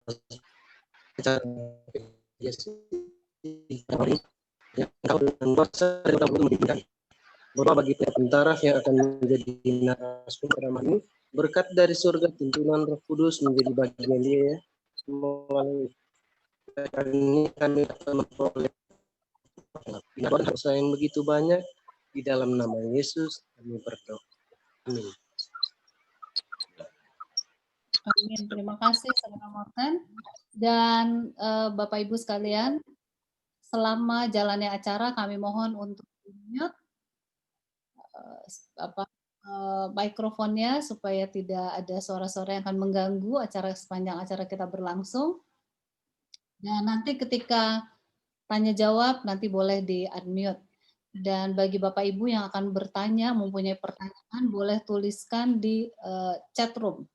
Bahwa bagi tentara yang akan menjadi narasumber pada malam ini, berkat dari surga tuntunan Roh Kudus menjadi bagian dia ya. Melalui ini kami akan memperoleh yang begitu banyak. Di dalam nama Yesus kami berdoa. Amin. Amin. Terima kasih Saudara Morten. Dan Bapak Ibu sekalian, selama jalannya acara kami mohon untuk mute mikrofonnya supaya tidak ada suara-suara yang akan mengganggu acara sepanjang acara kita berlangsung. Dan nanti ketika tanya jawab nanti boleh di-unmute. Dan bagi Bapak Ibu yang akan bertanya, mempunyai pertanyaan, boleh tuliskan di chat room.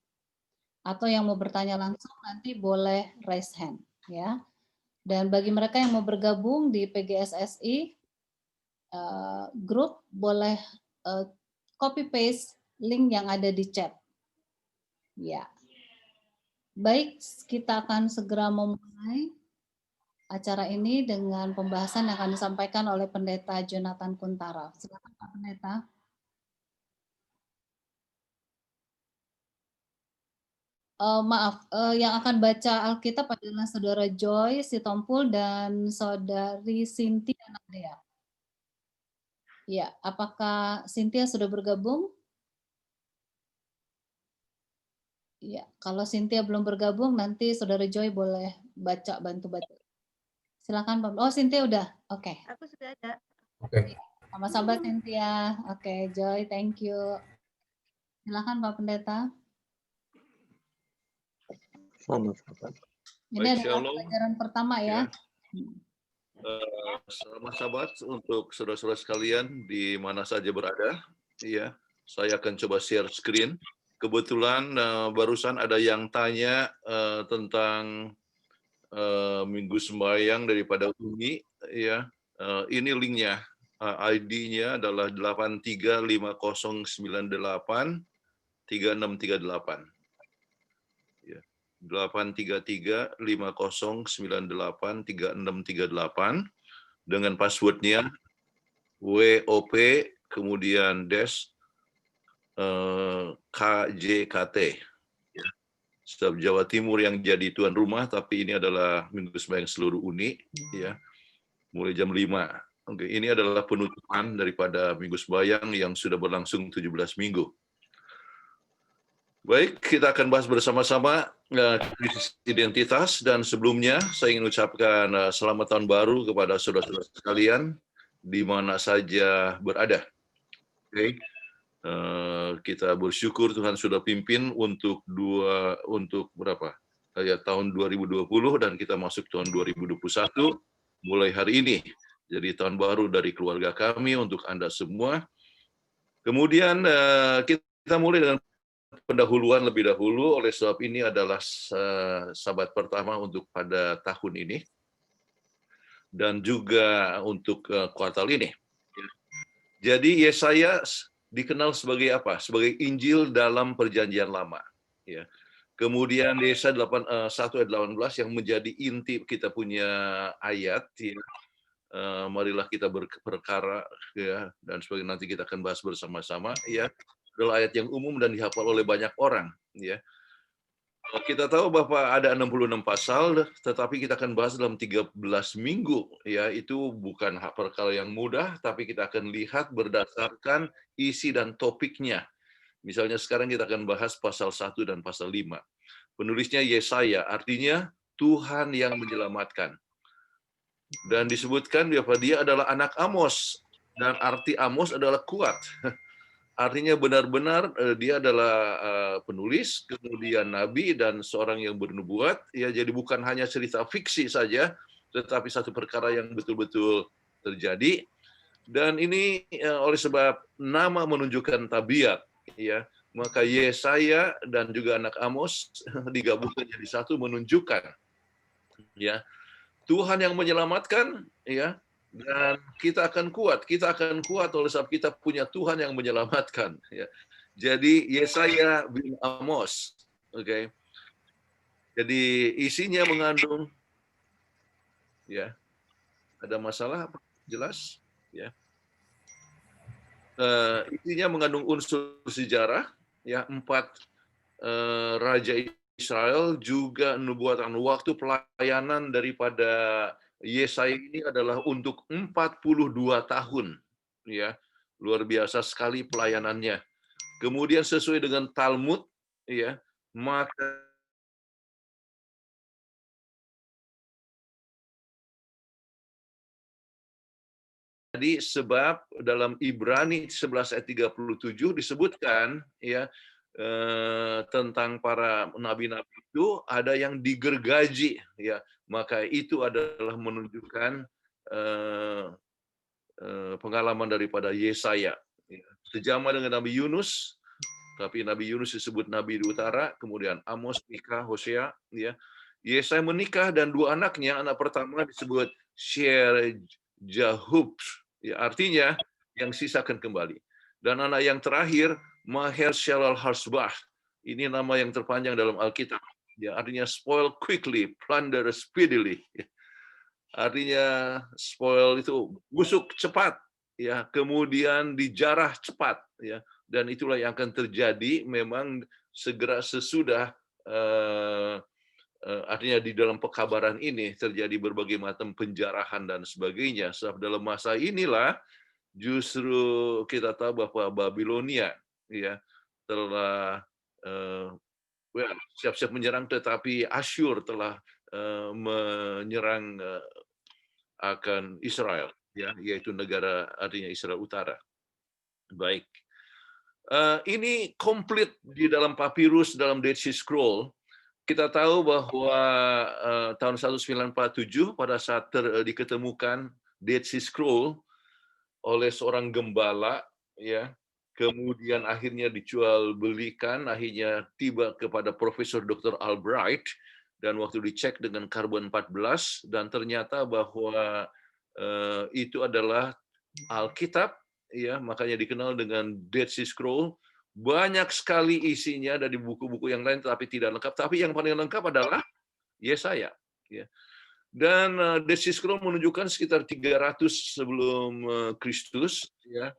Atau yang mau bertanya langsung nanti boleh raise hand. Ya. Dan bagi mereka yang mau bergabung di PGSSI grup, boleh copy paste link yang ada di chat. Ya. Baik, kita akan segera memulai acara ini dengan pembahasan yang akan disampaikan oleh Pendeta Jonathan Kuntara. Silakan Pak Pendeta. Maaf, yang akan baca Alkitab adalah Saudara Joy Sitompul dan Saudari Cynthia Nadia. Ya, apakah Cynthia sudah bergabung? Ya, kalau Cynthia belum bergabung, nanti Saudara Joy boleh bantu baca. Silakan Pak. Oh, Cynthia udah. Oke. Aku sudah ada. Oke. Sama-sama Cynthia. Oke, Joy, thank you. Silakan Pak Pendeta. Ini adalah pelajaran pertama ya. Selamat Sabat untuk saudara-saudara sekalian di mana saja berada. Ya, saya akan coba share screen. Kebetulan barusan ada yang tanya tentang Minggu Sembahyang daripada Umi, ya. Ini linknya, ID-nya adalah 83509836638. Ya, 83350983638 dengan passwordnya WOP kemudian dash KJKT. Sebab Jawa Timur yang jadi tuan rumah, tapi ini adalah Minggu Sembahyang seluruh Uni, ya, mulai jam 5. Oke, ini adalah penutupan daripada Minggu Sembahyang yang sudah berlangsung 17 minggu. Baik, kita akan bahas bersama-sama krisis identitas, dan sebelumnya saya ingin ucapkan selamat tahun baru kepada saudara-saudara sekalian di mana saja berada. Oke. Kita bersyukur Tuhan sudah pimpin untuk tahun 2020 dan kita masuk tahun 2021 mulai hari ini. Jadi tahun baru dari keluarga kami untuk Anda semua. Kemudian kita mulai dengan pendahuluan lebih dahulu, oleh sebab ini adalah sabat pertama untuk pada tahun ini dan juga untuk kuartal ini. Jadi Yesaya dikenal sebagai apa? Sebagai Injil dalam Perjanjian Lama. Ya. Kemudian Yesaya 1 ayat 18 yang menjadi inti kita punya ayat. Ya. Marilah kita berperkara, ya, dan sebagainya, nanti kita akan bahas bersama-sama. Ya. Adalah ayat yang umum dan dihafal oleh banyak orang. Ya. Kita tahu bahwa ada 66 pasal, tetapi kita akan bahas dalam 13 minggu. Ya, itu bukan perkara yang mudah, tapi kita akan lihat berdasarkan isi dan topiknya. Misalnya sekarang kita akan bahas pasal 1 dan pasal 5. Penulisnya Yesaya, artinya Tuhan yang menyelamatkan. Dan disebutkan bahwa dia adalah anak Amos, dan arti Amos adalah kuat. Artinya benar-benar dia adalah penulis, kemudian nabi, dan seorang yang bernubuat. Ya, jadi bukan hanya cerita fiksi saja, tetapi satu perkara yang betul-betul terjadi. Dan ini oleh sebab nama menunjukkan tabiat, ya, maka Yesaya dan juga anak Amos digabungkan jadi satu, menunjukkan, ya, Tuhan yang menyelamatkan, ya. Dan kita akan kuat oleh sebab kita punya Tuhan yang menyelamatkan. Ya. Jadi Yesaya bin Amos, oke. Jadi isinya mengandung, ya, ada masalah apa? Jelas, ya. Isinya mengandung unsur sejarah, ya, 4 raja Israel, juga nubuatan. Waktu pelayanan daripada Yesaya ini adalah untuk 42 tahun, ya, luar biasa sekali pelayanannya. Kemudian sesuai dengan Talmud, ya, maka jadi sebab dalam Ibrani 11 ayat 37 disebutkan, ya, tentang para nabi-nabi itu ada yang digergaji, ya, maka itu adalah menunjukkan pengalaman daripada Yesaya, ya. Sejama dengan Nabi Yunus, tapi Nabi Yunus disebut nabi di utara, kemudian Amos, Mika, Hosea, ya. Yesaya menikah dan 2 anaknya, anak pertama disebut Sher-Jahub, ya, artinya yang sisa akan kembali. Dan anak yang terakhir Maher Shalal Harsbah. Ini nama yang terpanjang dalam Alkitab. Ya, artinya spoil quickly, plunder speedily. Artinya spoil itu busuk cepat, ya, kemudian dijarah cepat, ya. Dan itulah yang akan terjadi memang segera sesudah artinya di dalam pekabaran ini terjadi berbagai macam penjarahan dan sebagainya. Sebab dalam masa inilah justru kita tahu bahwa Babilonia, ya, telah siap-siap menyerang, tetapi Asyur telah menyerang akan Israel, ya, yaitu negara artinya Israel Utara. Baik, ini komplit di dalam papirus dalam Dead Sea Scroll. Kita tahu bahwa tahun 1947 pada saat diketemukan Dead Sea Scroll oleh seorang gembala, ya, kemudian akhirnya dijual belikan, akhirnya tiba kepada Profesor Dr. Albright, dan waktu dicek dengan karbon 14 dan ternyata bahwa itu adalah Alkitab, ya, makanya dikenal dengan Dead Sea Scroll. Banyak sekali isinya dari buku-buku yang lain, tapi tidak lengkap. Tapi yang paling lengkap adalah Yesaya. Ya. Dan Dead Sea Scroll menunjukkan sekitar 300 sebelum Kristus, ya,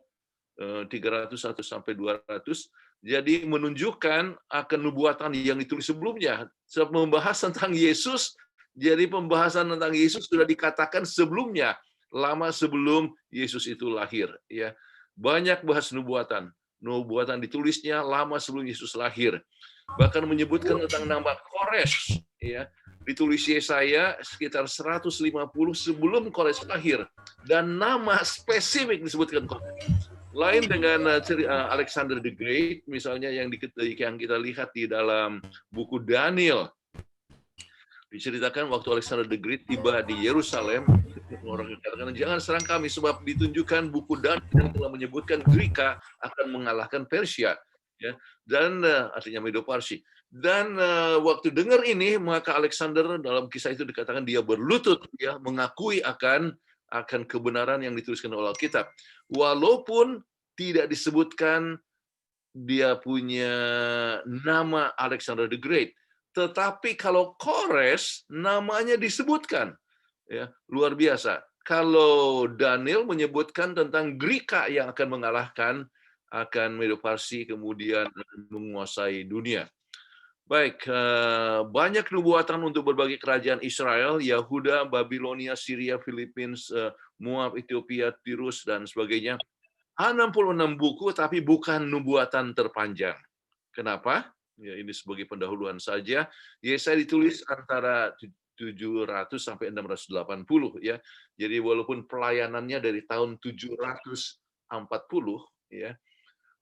301 sampai 200. Jadi menunjukkan akan nubuatan yang ditulis sebelumnya. Sebab membahas tentang Yesus, jadi pembahasan tentang Yesus sudah dikatakan sebelumnya, lama sebelum Yesus itu lahir. Ya, banyak bahas nubuatan. Nubuatan ditulisnya lama sebelum Yesus lahir. Bahkan menyebutkan tentang nama Kores, ya, ditulis Yesaya sekitar 150 sebelum Kores lahir, dan nama spesifik disebutkan Kores. Lain dengan Alexander the Great, misalnya yang kita lihat di dalam buku Daniel. Diceritakan waktu Alexander the Great tiba di Yerusalem, orang katakan jangan serang kami, sebab ditunjukkan buku Daniel yang telah menyebutkan Greka akan mengalahkan Persia, ya, dan artinya Medo-Parsi. Dan waktu dengar ini, maka Alexander dalam kisah itu dikatakan dia berlutut, ya, mengakui akan kebenaran yang dituliskan oleh Alkitab. Walaupun tidak disebutkan dia punya nama Alexander the Great, tetapi kalau Kores namanya disebutkan, ya, luar biasa. Kalau Daniel menyebutkan tentang Greka yang akan mengalahkan akan Medo-Parsi, kemudian menguasai dunia. Baik, banyak nubuatan untuk berbagai kerajaan Israel, Yahuda, Babilonia, Syria, Filipina, Moab, Ethiopia, Tirus, dan sebagainya. 66 buku, tapi bukan nubuatan terpanjang. Kenapa? Ya, ini sebagai pendahuluan saja. Yesaya ditulis antara 700 sampai 680, ya. Jadi walaupun pelayanannya dari tahun 740, ya,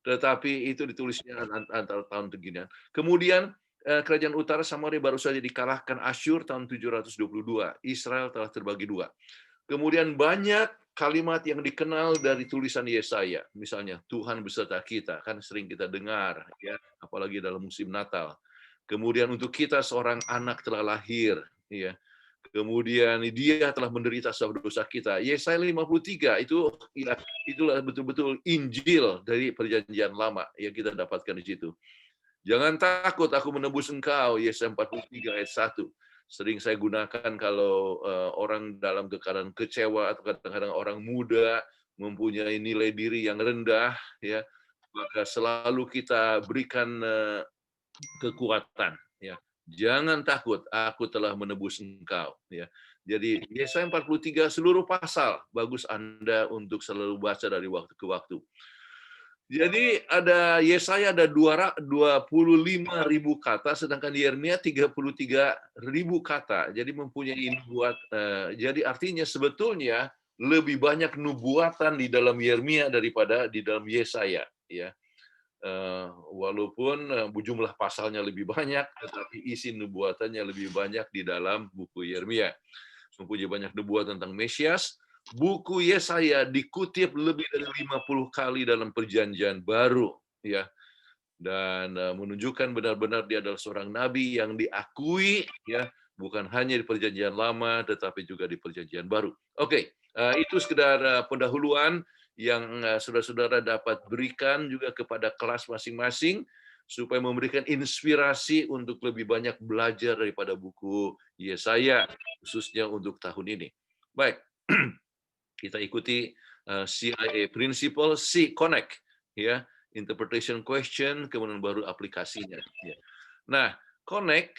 tetapi itu ditulisnya antara tahun seginian. Kemudian kerajaan utara Samaria baru saja dikalahkan Asyur tahun 722. Israel telah terbagi 2. Kemudian banyak kalimat yang dikenal dari tulisan Yesaya, misalnya Tuhan beserta kita, kan sering kita dengar, ya, apalagi dalam musim Natal. Kemudian untuk kita seorang anak telah lahir, ya. Kemudian dia telah menderita sebab dosa kita. Yesaya 53 itu, ya, itulah betul-betul Injil dari Perjanjian Lama yang kita dapatkan di situ. Jangan takut, aku menebus engkau, Yesaya 43 ayat 1. Sering saya gunakan kalau orang dalam keadaan kecewa atau kadang-kadang orang muda mempunyai nilai diri yang rendah, ya, maka selalu kita berikan kekuatan, ya. Jangan takut, aku telah menebus engkau, ya. Jadi Yesaya 43 seluruh pasal bagus Anda untuk selalu baca dari waktu ke waktu. Jadi ada Yesaya ada 25.000 kata, sedangkan Yeremia 33.000 kata. Jadi mempunyai jadi artinya sebetulnya lebih banyak nubuatan di dalam Yeremia daripada di dalam Yesaya, ya. Walaupun jumlah pasalnya lebih banyak, tetapi isi nubuatannya lebih banyak di dalam buku Yeremia. Mempunyai banyak nubuat tentang Mesias. Buku Yesaya dikutip lebih dari 50 kali dalam Perjanjian Baru, ya, dan menunjukkan benar-benar dia adalah seorang nabi yang diakui, ya, bukan hanya di Perjanjian Lama tetapi juga di Perjanjian Baru. Oke, itu sekedar pendahuluan yang saudara-saudara dapat berikan juga kepada kelas masing-masing supaya memberikan inspirasi untuk lebih banyak belajar daripada buku Yesaya, khususnya untuk tahun ini. Baik, kita ikuti CIA Principle, C Connect, ya, interpretation question, kemudian baru aplikasinya. Ya. Nah, Connect,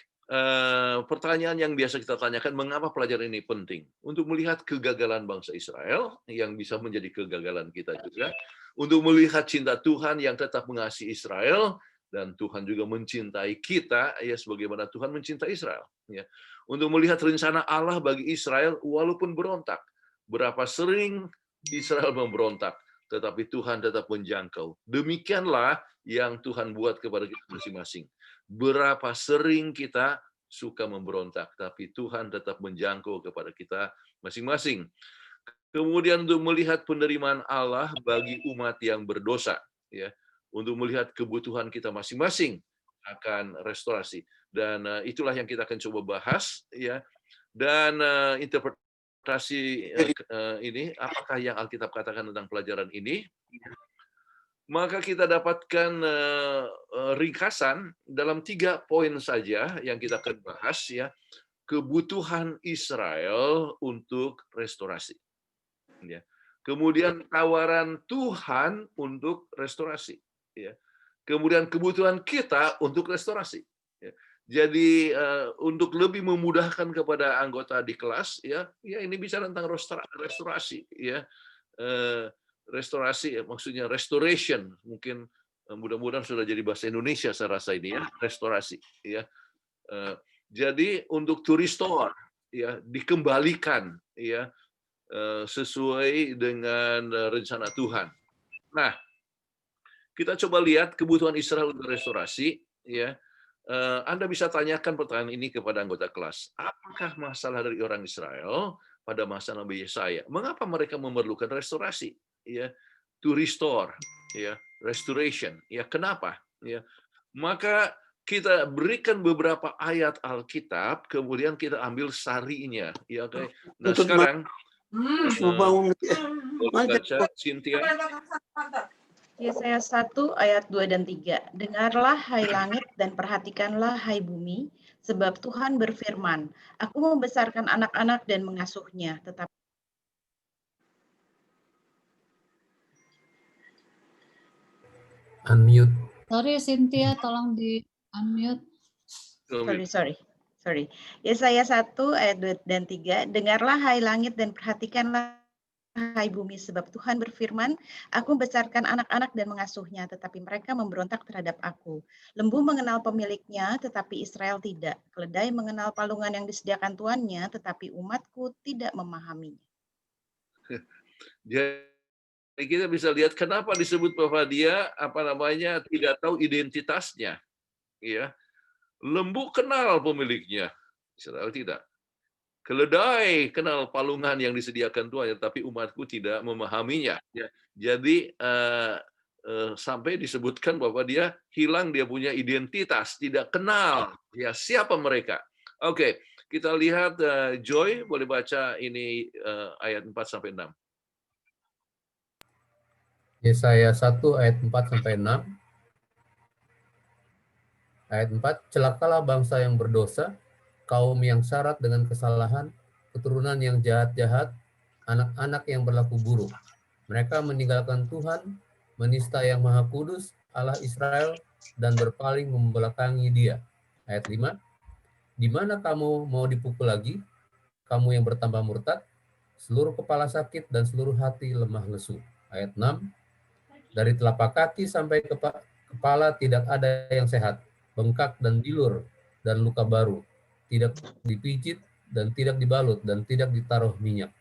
pertanyaan yang biasa kita tanyakan, mengapa pelajaran ini penting? Untuk melihat kegagalan bangsa Israel, yang bisa menjadi kegagalan kita juga, untuk melihat cinta Tuhan yang tetap mengasihi Israel, dan Tuhan juga mencintai kita, ya, sebagaimana Tuhan mencintai Israel. Ya. Untuk melihat rencana Allah bagi Israel, walaupun berontak. Berapa sering Israel memberontak, tetapi Tuhan tetap menjangkau. Demikianlah yang Tuhan buat kepada kita masing-masing. Berapa sering kita suka memberontak, tapi Tuhan tetap menjangkau kepada kita masing-masing. Kemudian untuk melihat penerimaan Allah bagi umat yang berdosa, ya, untuk melihat kebutuhan kita masing-masing akan restorasi. Dan itulah yang kita akan coba bahas, ya. Dan interpretasi ini, apakah yang Alkitab katakan tentang pelajaran ini? Maka kita dapatkan ringkasan dalam 3 poin saja yang kita akan bahas, ya. Kebutuhan Israel untuk restorasi, ya. Kemudian tawaran Tuhan untuk restorasi, ya. Kemudian kebutuhan kita untuk restorasi, ya. Jadi untuk lebih memudahkan kepada anggota di kelas, ya, ini bicara tentang restorasi, ya. Restorasi, maksudnya restoration, mungkin mudah-mudahan sudah jadi bahasa Indonesia saya rasa ini, ya, restorasi, ya. Jadi untuk to restore, ya, dikembalikan, ya, sesuai dengan rencana Tuhan. Nah, kita coba lihat kebutuhan Israel untuk restorasi, ya. Anda bisa tanyakan pertanyaan ini kepada anggota kelas. Apakah masalah dari orang Israel pada masa Nabi Yesaya? Mengapa mereka memerlukan restorasi? Ya, to restore, ya, restoration. Ya, kenapa? Ya, maka kita berikan beberapa ayat Alkitab, kemudian kita ambil sarinya. Ya, oke. Nah, sekarang boleh baca, Cynthia. Yesaya 1 ayat 2 dan 3. Dengarlah hai langit dan perhatikanlah hai bumi, sebab Tuhan berfirman, aku membesarkan anak-anak dan mengasuhnya, tetapi Unmute. Sorry Cynthia, tolong di unmute. Sorry. Yesaya 1 ayat 2 dan 3. Dengarlah hai langit dan perhatikanlah hai bumi, sebab Tuhan berfirman, aku membesarkan anak-anak dan mengasuhnya, tetapi mereka memberontak terhadap aku. Lembu mengenal pemiliknya, tetapi Israel tidak. Keledai mengenal palungan yang disediakan tuannya, tetapi umatku tidak memahaminya. Jadi kita bisa lihat kenapa disebut bahwa dia tidak tahu identitasnya, ya. Lembu kenal pemiliknya, Israel tidak. Keledai kenal palungan yang disediakan Tuhan, tapi umatku tidak memahaminya. Ya. Jadi sampai disebutkan bahwa dia hilang, dia punya identitas, tidak kenal, ya, siapa mereka. Oke, kita lihat Joy boleh baca ini ayat 4-6. Yesaya 1 ayat 4-6. Ayat 4, celakalah bangsa yang berdosa, kaum yang syarat dengan kesalahan, keturunan yang jahat-jahat, anak-anak yang berlaku buruk. Mereka meninggalkan Tuhan, menista yang Maha Kudus, Allah Israel, dan berpaling membelakangi Dia. Ayat 5, di mana kamu mau dipukul lagi, kamu yang bertambah murtad, seluruh kepala sakit dan seluruh hati lemah lesu. Ayat 6, dari telapak kaki sampai kepala tidak ada yang sehat, bengkak dan dilur dan luka baru, tidak dipijit dan tidak dibalut dan tidak ditaruh minyak.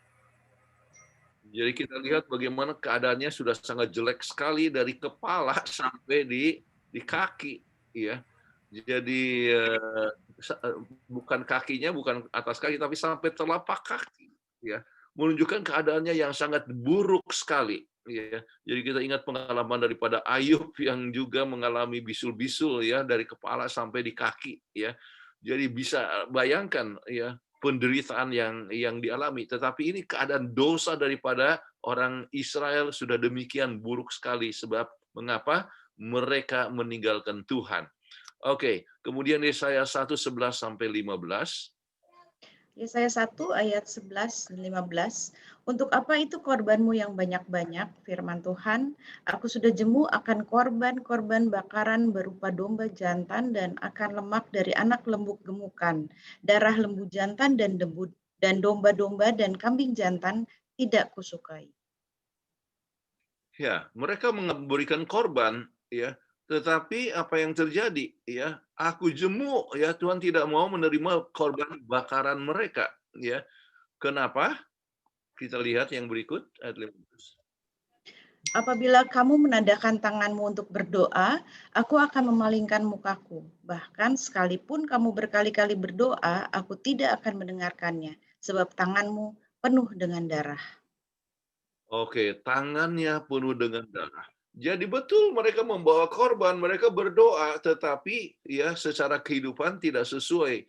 Jadi kita lihat bagaimana keadaannya sudah sangat jelek sekali dari kepala sampai di kaki, ya. Jadi bukan kakinya, bukan atas kaki, tapi sampai telapak kaki, ya, menunjukkan keadaannya yang sangat buruk sekali, ya. Jadi kita ingat pengalaman daripada Ayub yang juga mengalami bisul-bisul, ya, dari kepala sampai di kaki, ya. Jadi bisa bayangkan, ya, penderitaan yang dialami. Tetapi ini keadaan dosa daripada orang Israel sudah demikian buruk sekali. Sebab mengapa? Mereka meninggalkan Tuhan. Oke, kemudian Yesaya 1:11-15. Yesaya 1 ayat 11 dan 15. Untuk apa itu korbanmu yang banyak-banyak, firman Tuhan, aku sudah jemu akan korban-korban bakaran berupa domba jantan dan akan lemak dari anak lembu gemukan, darah lembu jantan dan domba-domba dan kambing jantan tidak kusukai. Ya, mereka memberikan korban, ya, tetapi apa yang terjadi, ya? Aku jemu, ya, Tuhan tidak mau menerima korban bakaran mereka, ya. Kenapa? Kita lihat yang berikut ayat 15. Apabila kamu menadahkan tanganmu untuk berdoa, aku akan memalingkan mukaku. Bahkan sekalipun kamu berkali-kali berdoa, aku tidak akan mendengarkannya, sebab tanganmu penuh dengan darah. Oke, tangannya penuh dengan darah. Jadi betul mereka membawa korban, mereka berdoa, tetapi ya secara kehidupan tidak sesuai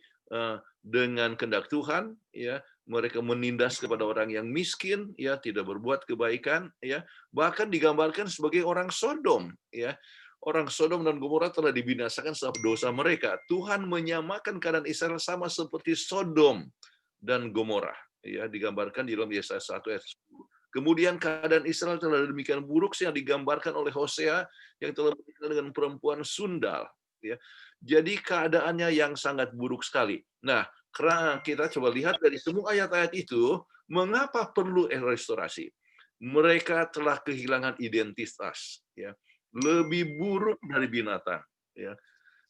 dengan kehendak Tuhan, ya. Mereka menindas kepada orang yang miskin, ya, tidak berbuat kebaikan, ya. Bahkan digambarkan sebagai orang Sodom, ya. Orang Sodom dan Gomora telah dibinasakan sebab dosa mereka. Tuhan menyamakan keadaan Israel sama seperti Sodom dan Gomora, ya, digambarkan di dalam Yesaya 1 ayat 10. Kemudian keadaan Israel telah demikian buruk yang digambarkan oleh Hosea yang telah menikah dengan perempuan sundal. Ya. Jadi keadaannya yang sangat buruk sekali. Nah, kita coba lihat dari semua ayat-ayat itu, mengapa perlu restorasi? Mereka telah kehilangan identitas. Ya. Lebih buruk dari binatang. Ya.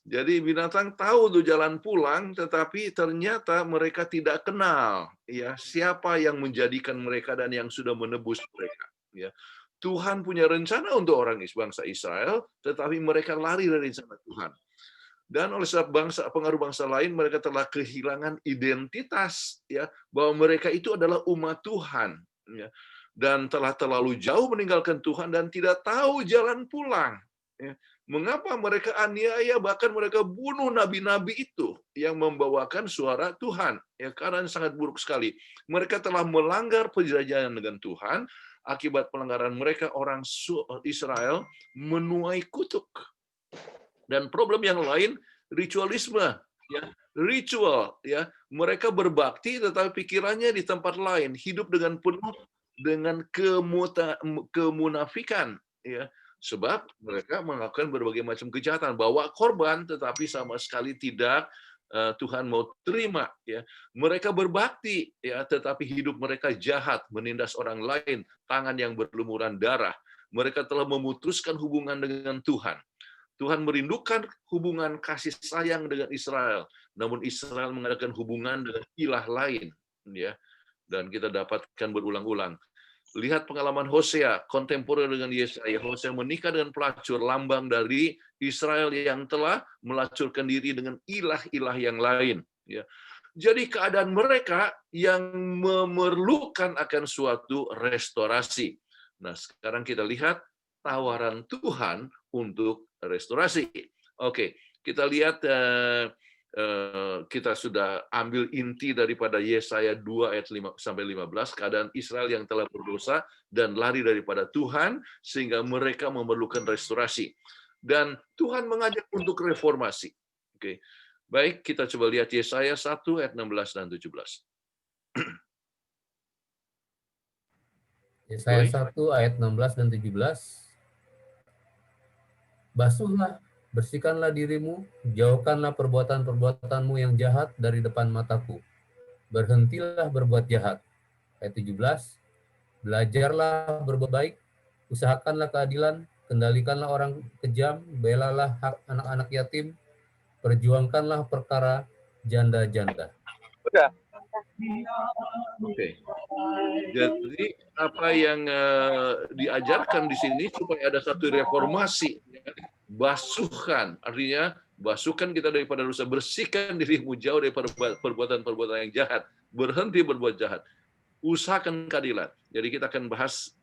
Jadi binatang tahu tuh jalan pulang, tetapi ternyata mereka tidak kenal, ya, siapa yang menjadikan mereka dan yang sudah menebus mereka. Ya. Tuhan punya rencana untuk orang bangsa Israel, tetapi mereka lari dari rencana Tuhan. Dan oleh sebab pengaruh bangsa lain, mereka telah kehilangan identitas, ya, bahwa mereka itu adalah umat Tuhan, ya, dan telah terlalu jauh meninggalkan Tuhan dan tidak tahu jalan pulang. Ya. Mengapa mereka aniaya, bahkan mereka bunuh nabi-nabi itu yang membawakan suara Tuhan. Ya, karena sangat buruk sekali. Mereka telah melanggar perjanjian dengan Tuhan. Akibat pelanggaran mereka, orang Israel menuai kutuk. Dan problem yang lain, ritualisme. Ya, ritual. Ya, mereka berbakti, tetapi pikirannya di tempat lain. Hidup dengan penuh dengan kemunafikan. Ya. Sebab mereka melakukan berbagai macam kejahatan, bawa korban, tetapi sama sekali tidak Tuhan mau terima. Ya, mereka berbakti, ya, tetapi hidup mereka jahat, menindas orang lain, tangan yang berlumuran darah. Mereka telah memutuskan hubungan dengan Tuhan. Tuhan merindukan hubungan kasih sayang dengan Israel, namun Israel mengadakan hubungan dengan ilah lain. Ya, dan kita dapatkan berulang-ulang. Lihat pengalaman Hosea, kontemporer dengan Yesaya. Hosea menikah dengan pelacur, lambang dari Israel yang telah melacurkan diri dengan ilah-ilah yang lain. Ya. Jadi keadaan mereka yang memerlukan akan suatu restorasi. Nah, sekarang kita lihat tawaran Tuhan untuk restorasi. Oke, kita lihat kita sudah ambil inti daripada Yesaya 2 ayat 5-15, keadaan Israel yang telah berdosa dan lari daripada Tuhan sehingga mereka memerlukan restorasi. Dan Tuhan mengajak untuk reformasi. Oke. Baik, kita coba lihat Yesaya 1 ayat 16 dan 17. Yesaya Roy? 1 ayat 16 dan 17. Basuhlah, bersihkanlah dirimu, jauhkanlah perbuatan-perbuatanmu yang jahat dari depan mataku. Berhentilah berbuat jahat. Ayat 17. Belajarlah berbuat baik, usahakanlah keadilan, kendalikanlah orang kejam, belalah hak anak-anak yatim, perjuangkanlah perkara janda-janda. Oke. Jadi apa yang diajarkan di sini supaya ada satu reformasi, basuhkan, artinya basuhkan kita daripada dosa, bersihkan dirimu jauh daripada perbuatan-perbuatan yang jahat, berhenti berbuat jahat, usahakan keadilan. Jadi kita akan bahas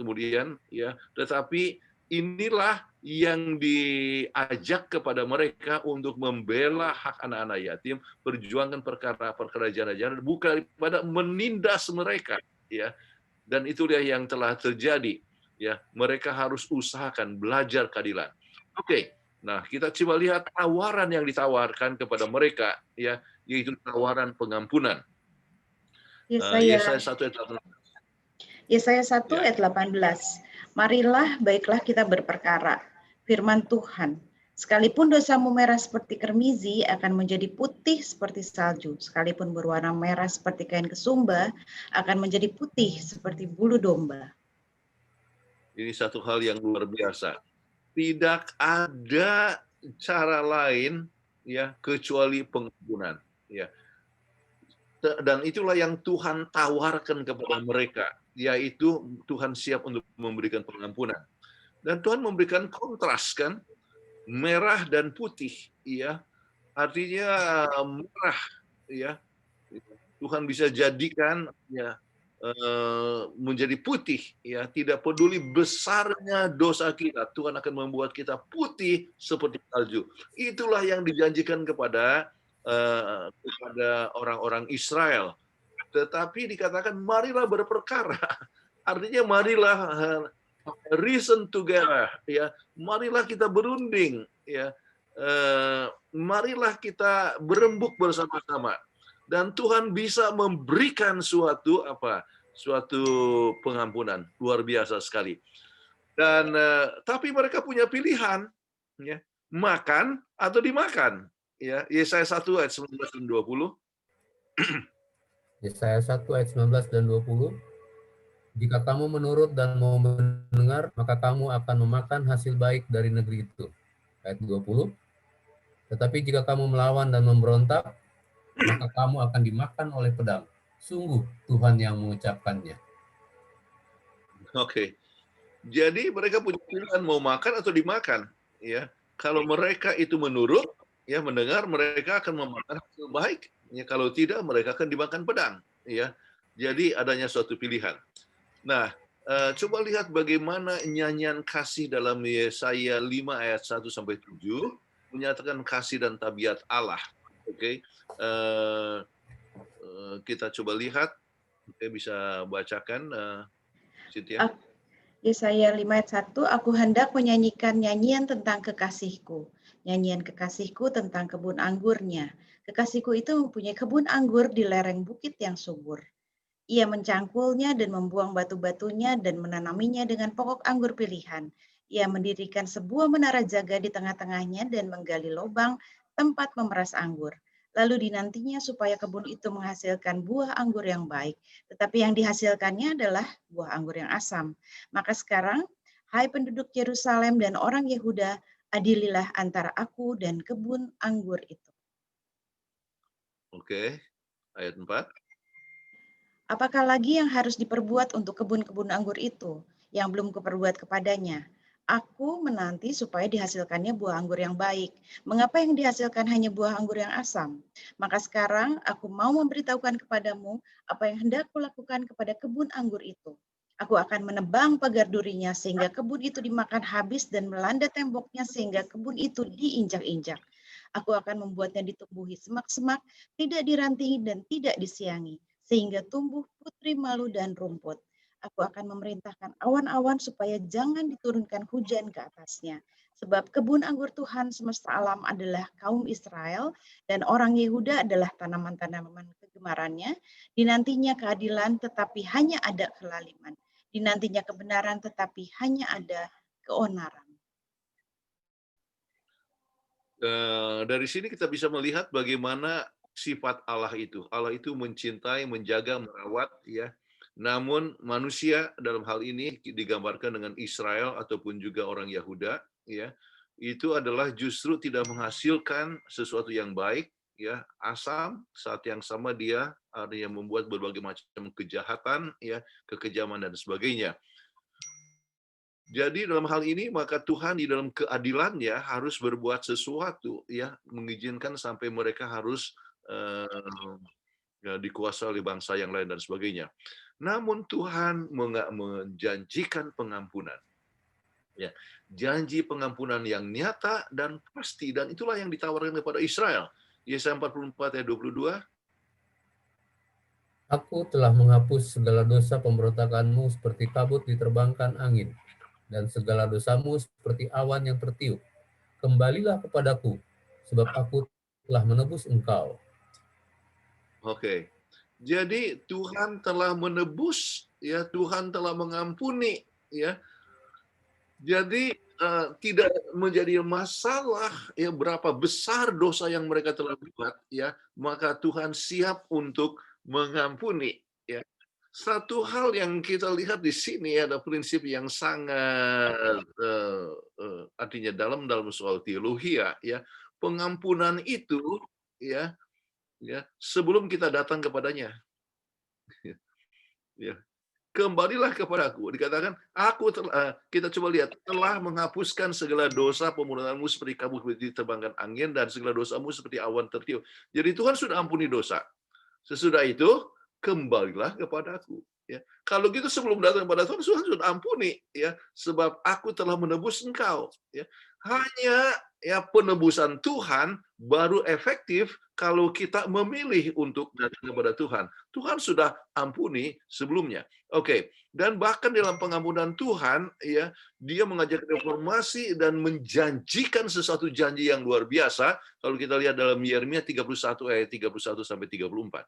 kemudian ya, tetapi inilah yang diajak kepada mereka untuk membela hak anak-anak yatim, perjuangkan perkara janda-janda, bukan daripada menindas mereka, ya. Dan itulah yang telah terjadi, ya. Mereka harus usahakan belajar keadilan. Oke. Nah, kita coba lihat tawaran yang ditawarkan kepada mereka, ya, yaitu tawaran pengampunan. Yesaya 1 ayat 18. Yesaya 1 ayat 18. Marilah, baiklah kita berperkara. Firman Tuhan, sekalipun dosamu merah seperti kermizi akan menjadi putih seperti salju. Sekalipun berwarna merah seperti kain kesumba akan menjadi putih seperti bulu domba. Ini satu hal yang luar biasa. Tidak ada cara lain, ya, kecuali pengampunan, ya. Dan itulah yang Tuhan tawarkan kepada mereka, yaitu Tuhan siap untuk memberikan pengampunan. Dan Tuhan memberikan kontras, kan, merah dan putih, ya. Artinya merah, ya. Tuhan bisa jadikan, ya, menjadi putih, ya. Tidak peduli besarnya dosa kita, Tuhan akan membuat kita putih seperti salju. Itulah yang dijanjikan kepada orang-orang Israel. Tetapi dikatakan marilah berperkara. Artinya marilah reason together, ya. Marilah kita berunding, ya. Marilah kita berembuk bersama-sama. Dan Tuhan bisa memberikan suatu pengampunan luar biasa sekali. Dan tapi mereka punya pilihan, ya, makan atau dimakan, ya. Yesaya 1 ayat 19 dan 20. Yesaya 1 ayat 19 dan 20. Jika kamu menurut dan mau mendengar, maka kamu akan memakan hasil baik dari negeri itu. Ayat 20. Tetapi jika kamu melawan dan memberontak, maka kamu akan dimakan oleh pedang. Sungguh Tuhan yang mengucapkannya. Oke. Jadi mereka punya pilihan mau makan atau dimakan, ya. Kalau mereka itu menurut, ya, mendengar, mereka akan memakan hasil baik. Ya, kalau tidak, mereka akan dimakan pedang, ya. Jadi adanya suatu pilihan. Nah, coba lihat bagaimana nyanyian kasih dalam Yesaya 5 ayat 1 sampai 7 menyatakan kasih dan tabiat Allah. Oke. Kita coba lihat. Oke, bisa bacakan, Cynthia. Yesaya 5 ayat 1, aku hendak menyanyikan nyanyian tentang kekasihku. Nyanyian kekasihku tentang kebun anggurnya. Kekasihku itu mempunyai kebun anggur di lereng bukit yang subur. Ia mencangkulnya dan membuang batu-batunya dan menanaminya dengan pokok anggur pilihan. Ia mendirikan sebuah menara jaga di tengah-tengahnya dan menggali lubang tempat memeras anggur. Lalu dinantinya supaya kebun itu menghasilkan buah anggur yang baik. Tetapi yang dihasilkannya adalah buah anggur yang asam. Maka sekarang, hai penduduk Yerusalem dan orang Yehuda, adililah antara aku dan kebun anggur itu. Oke, ayat 4. Apakah lagi yang harus diperbuat untuk kebun-kebun anggur itu, yang belum kuperbuat kepadanya? Aku menanti supaya dihasilkannya buah anggur yang baik. Mengapa yang dihasilkan hanya buah anggur yang asam? Maka sekarang aku mau memberitahukan kepadamu apa yang hendak kulakukan kepada kebun anggur itu. Aku akan menebang pagar durinya sehingga kebun itu dimakan habis dan melanda temboknya sehingga kebun itu diinjak-injak. Aku akan membuatnya ditumbuhi semak-semak, tidak dirantingi dan tidak disiangi, sehingga tumbuh putri malu dan rumput. Aku akan memerintahkan awan-awan supaya jangan diturunkan hujan ke atasnya, Sebab kebun anggur Tuhan semesta alam adalah kaum Israel, dan orang Yehuda adalah tanaman-tanaman kegemarannya. Dinantinya keadilan, tetapi hanya ada kelaliman. Dinantinya kebenaran, tetapi hanya ada keonaran. Dari sini kita bisa melihat bagaimana sifat Allah itu. Allah itu mencintai, menjaga, merawat, ya. Namun manusia dalam hal ini digambarkan dengan Israel ataupun juga orang Yahuda, ya. Itu adalah justru tidak menghasilkan sesuatu yang baik, ya. Asam, saat yang sama dia ada yang membuat berbagai macam kejahatan, ya, kekejaman dan sebagainya. Jadi dalam hal ini maka Tuhan di dalam keadilannya harus berbuat sesuatu, ya, mengizinkan sampai mereka harus dikuasai oleh bangsa yang lain dan sebagainya. Namun Tuhan menjanjikan pengampunan, ya, janji pengampunan yang nyata dan pasti, dan itulah yang ditawarkan kepada Israel. Yesaya 44 ayat 22. Aku telah menghapus segala dosa pemberontakanmu seperti kabut diterbangkan angin, dan segala dosamu seperti awan yang tertiup. Kembalilah kepadaku, sebab aku telah menebus engkau. Oke. Jadi Tuhan telah menebus, ya, Tuhan telah mengampuni, ya. Jadi tidak menjadi masalah, ya, berapa besar dosa yang mereka telah buat, ya, maka Tuhan siap untuk mengampuni, ya. Satu hal yang kita lihat di sini ada prinsip yang sangat artinya dalam soal teologi, ya. Pengampunan itu, ya, sebelum kita datang kepadanya. Ya. Kembalilah kepadaku. Dikatakan, aku kita coba lihat, telah menghapuskan segala dosa pembunuhanmu seperti kabut diterbangkan angin, dan segala dosamu seperti awan tertiup. Jadi Tuhan sudah ampuni dosa. Sesudah itu, kembalilah kepadaku. Ya. Kalau gitu sebelum datang kepada Tuhan sudah ampuni, ya, sebab aku telah menebus engkau. Ya. Hanya, ya, penebusan Tuhan baru efektif kalau kita memilih untuk datang kepada Tuhan. Tuhan sudah ampuni sebelumnya. Oke, dan bahkan dalam pengampunan Tuhan, ya, dia mengajak reformasi dan menjanjikan sesuatu janji yang luar biasa. Kalau kita lihat dalam Yeremia 31 ayat 31 sampai 34.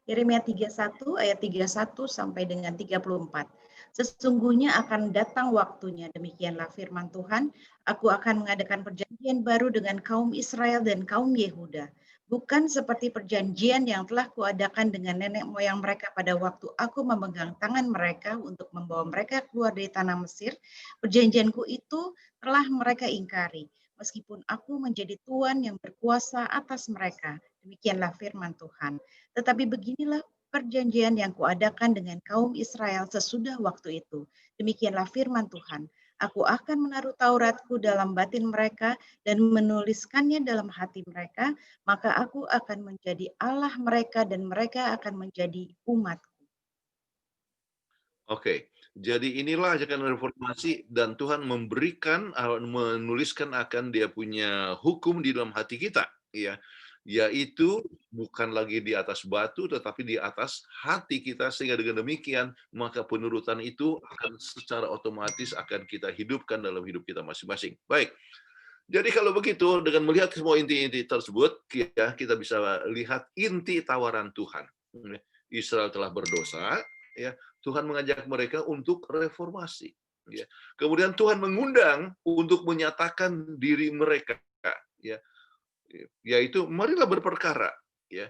Yeremia 31 ayat 31 sampai dengan 34. Sesungguhnya akan datang waktunya, demikianlah firman Tuhan, aku akan mengadakan perjanjian baru dengan kaum Israel dan kaum Yehuda. Bukan seperti perjanjian yang telah kuadakan dengan nenek moyang mereka pada waktu aku memegang tangan mereka untuk membawa mereka keluar dari tanah Mesir. Perjanjianku itu telah mereka ingkari, meskipun aku menjadi Tuhan yang berkuasa atas mereka. Demikianlah firman Tuhan. Tetapi beginilah perjanjian yang kuadakan dengan kaum Israel sesudah waktu itu. Demikianlah firman Tuhan. Aku akan menaruh Tauratku dalam batin mereka dan menuliskannya dalam hati mereka, maka aku akan menjadi Allah mereka dan mereka akan menjadi umatku. Oke, jadi inilah ajakan reformasi, dan Tuhan menuliskan akan dia punya hukum di dalam hati kita, ya. Yaitu bukan lagi di atas batu, tetapi di atas hati kita, sehingga dengan demikian maka penurutan itu akan secara otomatis akan kita hidupkan dalam hidup kita masing-masing. Baik, jadi kalau begitu dengan melihat semua inti-inti tersebut, ya, kita bisa lihat inti tawaran Tuhan. Israel telah berdosa, ya, Tuhan mengajak mereka untuk reformasi. Ya. Kemudian Tuhan mengundang untuk menyatakan diri mereka, ya, yaitu marilah berperkara, ya.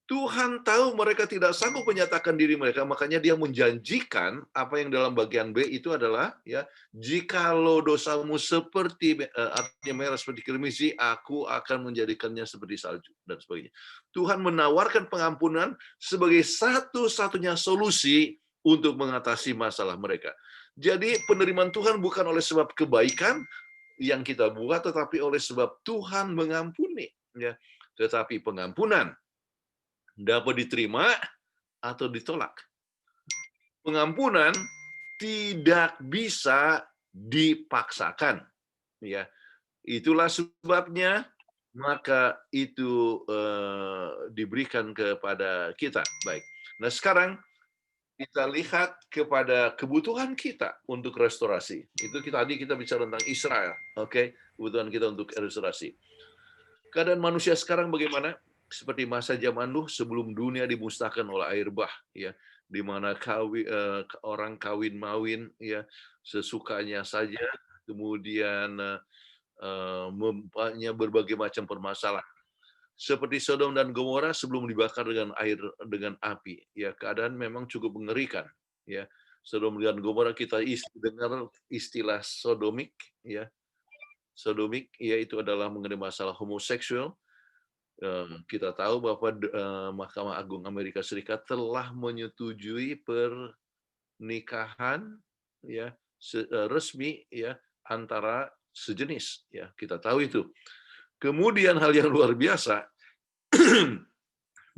Tuhan tahu mereka tidak sanggup menyatakan diri mereka, makanya dia menjanjikan apa yang dalam bagian B itu adalah, ya, jikalau dosamu seperti artinya merah seperti kirmisi, aku akan menjadikannya seperti salju, dan sebagainya. Tuhan menawarkan pengampunan sebagai satu-satunya solusi untuk mengatasi masalah mereka. Jadi penerimaan Tuhan bukan oleh sebab kebaikan yang kita buat, tetapi oleh sebab Tuhan mengampuni, ya. Tetapi pengampunan dapat diterima atau ditolak. Pengampunan tidak bisa dipaksakan, ya. Itulah sebabnya maka itu diberikan kepada kita. Baik. Nah, sekarang kita lihat kepada kebutuhan kita untuk restorasi. Itu tadi kita bicara tentang Israel, oke? Kebutuhan kita untuk restorasi. Keadaan manusia sekarang bagaimana? Seperti masa zaman Nuh sebelum dunia dimusnahkan oleh air bah, ya, di mana orang kawin mawin, ya, sesukanya saja, kemudian mempunyai berbagai macam permasalahan. Seperti Sodom dan Gomora sebelum dibakar dengan api, ya, keadaan memang cukup mengerikan, ya. Sodom dan Gomora kita dengar istilah sodomik, ya. Sodomik, ya, itu adalah mengenai masalah homoseksual. Kita tahu bahwa Mahkamah Agung Amerika Serikat telah menyetujui pernikahan, ya, resmi, ya, antara sejenis, ya, kita tahu itu. Kemudian hal yang luar biasa,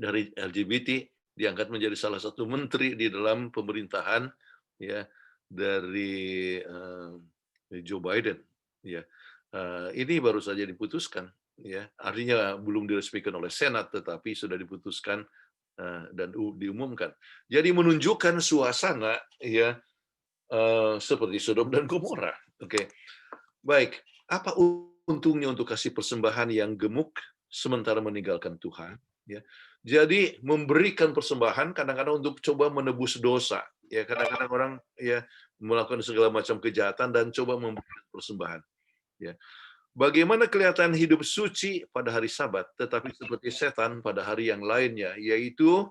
dari LGBT diangkat menjadi salah satu menteri di dalam pemerintahan, ya, dari Joe Biden, ya. Ini baru saja diputuskan, ya, artinya belum diresmikan oleh Senat tetapi sudah diputuskan dan diumumkan. Jadi menunjukkan suasana, ya, seperti Sodom dan Gomora. Oke. Baik, apa untungnya untuk kasih persembahan yang gemuk sementara meninggalkan Tuhan, ya. Jadi memberikan persembahan kadang-kadang untuk coba menebus dosa, ya, kadang-kadang orang, ya, melakukan segala macam kejahatan dan coba memberikan persembahan, ya. Bagaimana kelihatan hidup suci pada hari Sabat, tetapi seperti setan pada hari yang lainnya, yaitu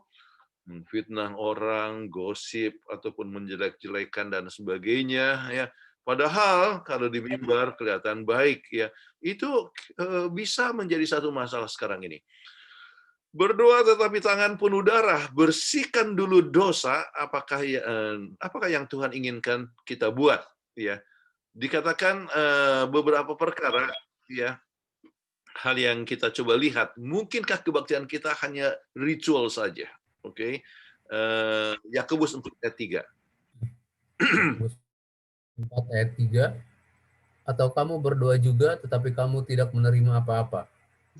menfitnah orang, gosip ataupun menjelek-jelekan dan sebagainya, ya. Padahal kalau di mimbar kelihatan baik, ya, itu bisa menjadi satu masalah sekarang ini. Berdoa tetapi tangan penuh darah, bersihkan dulu dosa, apakah yang Tuhan inginkan kita buat, ya. Dikatakan beberapa perkara, ya, hal yang kita coba lihat, mungkinkah kebaktian kita hanya ritual saja, oke? Yakobus 4 ayat 3. Yakobus 4 ayat 3, atau kamu berdoa juga tetapi kamu tidak menerima apa-apa,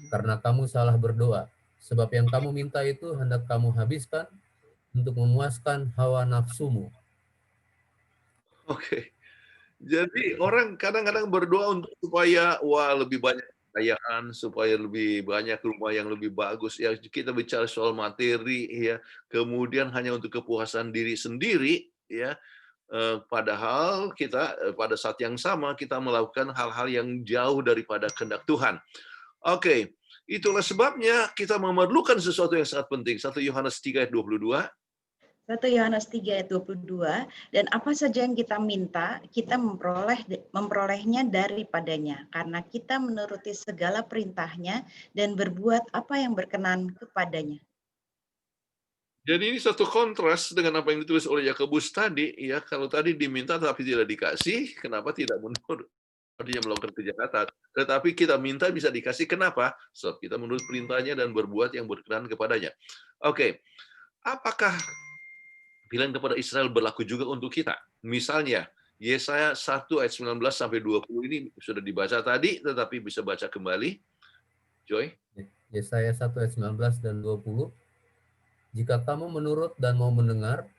karena kamu salah berdoa, sebab yang kamu minta itu hendak kamu habiskan untuk memuaskan hawa nafsumu. Oke. Jadi orang kadang-kadang berdoa untuk supaya lebih banyak kekayaan, supaya lebih banyak rumah yang lebih bagus. Ya, kita bicara soal materi, ya. Kemudian hanya untuk kepuasan diri sendiri, ya. Padahal kita pada saat yang sama kita melakukan hal-hal yang jauh daripada kehendak Tuhan. Oke, itulah sebabnya kita memerlukan sesuatu yang sangat penting. 1 Yohanes 3 ayat 22. 1 Yohanes 3 ayat 22, dan apa saja yang kita minta, kita memperolehnya daripadanya, karena kita menuruti segala perintahnya dan berbuat apa yang berkenan kepadanya. Jadi ini satu kontras dengan apa yang ditulis oleh Yakobus tadi, ya. Kalau tadi diminta tapi tidak dikasih, kenapa tidak menurut? Artinya melakukan kejahatan. Tetapi kita minta bisa dikasih, kenapa? Sebab kita menurut perintahnya dan berbuat yang berkenan kepadanya. Oke, apakah pilihan kepada Israel berlaku juga untuk kita? Misalnya, Yesaya 1 ayat 19 sampai 20 ini sudah dibaca tadi, tetapi bisa baca kembali. Joy? Yesaya 1 ayat 19 dan 20. Jika kamu menurut dan mau mendengar,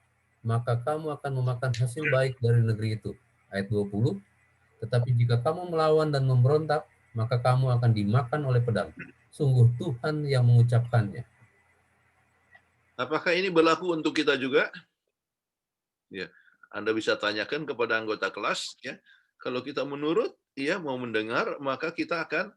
maka kamu akan memakan hasil baik dari negeri itu. Ayat 20. Tetapi jika kamu melawan dan memberontak, maka kamu akan dimakan oleh pedang. Sungguh Tuhan yang mengucapkannya. Apakah ini berlaku untuk kita juga? Ya, Anda bisa tanyakan kepada anggota kelas, ya. Kalau kita menurut, ya, mau mendengar, maka kita akan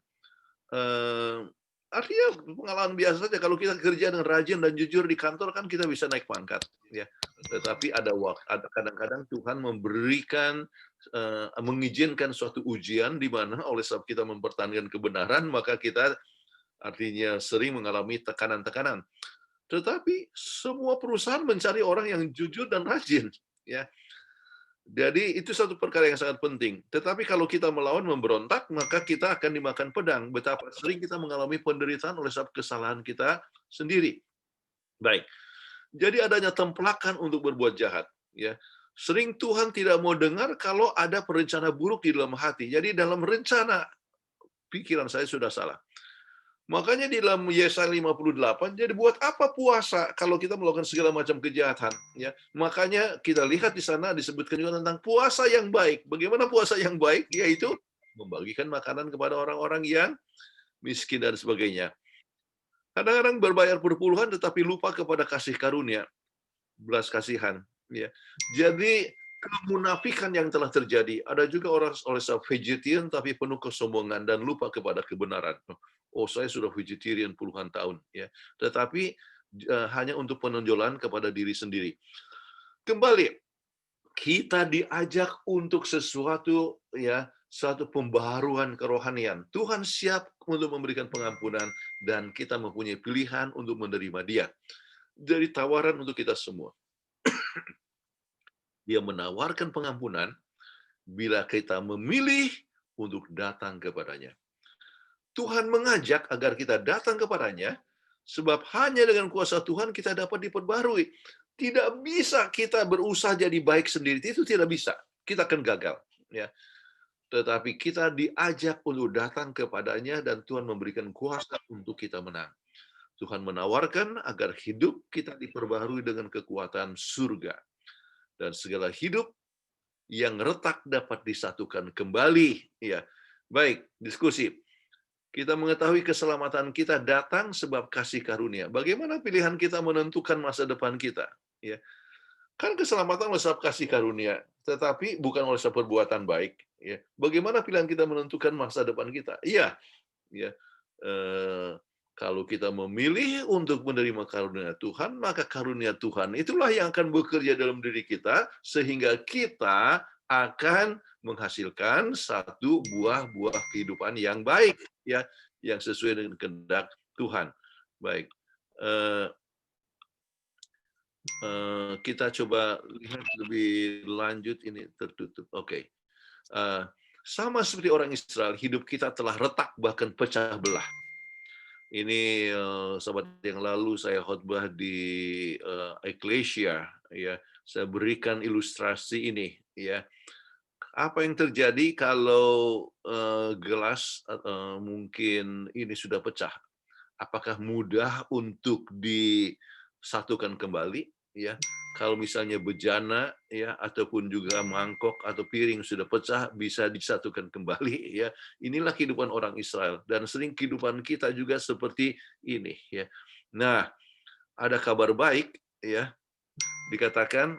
artinya pengalaman biasa saja. Kalau kita kerja dengan rajin dan jujur di kantor kan kita bisa naik pangkat, ya. Tetapi ada kadang-kadang Tuhan memberikan mengizinkan suatu ujian di mana oleh sebab kita mempertahankan kebenaran, maka kita artinya sering mengalami tekanan-tekanan. Tetapi semua perusahaan mencari orang yang jujur dan rajin, ya. Jadi itu satu perkara yang sangat penting. Tetapi kalau kita melawan, memberontak, maka kita akan dimakan pedang. Betapa sering kita mengalami penderitaan oleh sebab kesalahan kita sendiri. Baik. Jadi adanya templakan untuk berbuat jahat, ya. Sering Tuhan tidak mau dengar kalau ada perencana buruk di dalam hati. Jadi dalam rencana pikiran saya sudah salah. Makanya di dalam Yesaya 58, jadi buat apa puasa kalau kita melakukan segala macam kejahatan? Ya, makanya kita lihat di sana disebutkan juga tentang puasa yang baik. Bagaimana puasa yang baik? Yaitu membagikan makanan kepada orang-orang yang miskin dan sebagainya. Kadang-kadang berbayar berpuluhan tetapi lupa kepada kasih karunia, belas kasihan. Ya, jadi kemunafikan yang telah terjadi. Ada juga orang oleh sebab vegetarian tapi penuh kesombongan dan lupa kepada kebenaran. Oh, saya sudah vegetarian puluhan tahun, ya. Tetapi hanya untuk penonjolan kepada diri sendiri. Kembali, kita diajak untuk sesuatu, ya, satu pembaharuan kerohanian. Tuhan siap untuk memberikan pengampunan dan kita mempunyai pilihan untuk menerima Dia. Jadi tawaran untuk kita semua. Dia menawarkan pengampunan bila kita memilih untuk datang kepadanya. Tuhan mengajak agar kita datang kepadanya, sebab hanya dengan kuasa Tuhan kita dapat diperbarui. Tidak bisa kita berusaha jadi baik sendiri, itu tidak bisa. Kita akan gagal. Ya. Tetapi kita diajak untuk datang kepadanya dan Tuhan memberikan kuasa untuk kita menang. Tuhan menawarkan agar hidup kita diperbarui dengan kekuatan surga. Dan segala hidup yang retak dapat disatukan kembali. Ya, baik, diskusi. Kita mengetahui keselamatan kita datang sebab kasih karunia. Bagaimana pilihan kita menentukan masa depan kita? Ya, kan keselamatan oleh sebab kasih karunia, tetapi bukan oleh sebab perbuatan baik. Ya, bagaimana pilihan kita menentukan masa depan kita? Iya, ya. Kalau kita memilih untuk menerima karunia Tuhan, maka karunia Tuhan itulah yang akan bekerja dalam diri kita, sehingga kita akan menghasilkan satu buah-buah kehidupan yang baik, ya, yang sesuai dengan kehendak Tuhan. Baik, kita coba lihat lebih lanjut, ini tertutup. Oke. Sama seperti orang Israel, hidup kita telah retak bahkan pecah belah. Ini sahabat yang lalu saya khotbah di Ecclesia, ya, saya berikan ilustrasi ini, ya. Apa yang terjadi kalau gelas mungkin ini sudah pecah? Apakah mudah untuk disatukan kembali? Ya, kalau misalnya bejana, ya, ataupun juga mangkok atau piring sudah pecah, bisa disatukan kembali, ya. Inilah kehidupan orang Israel, dan sering kehidupan kita juga seperti ini, ya. Nah, ada kabar baik, ya, dikatakan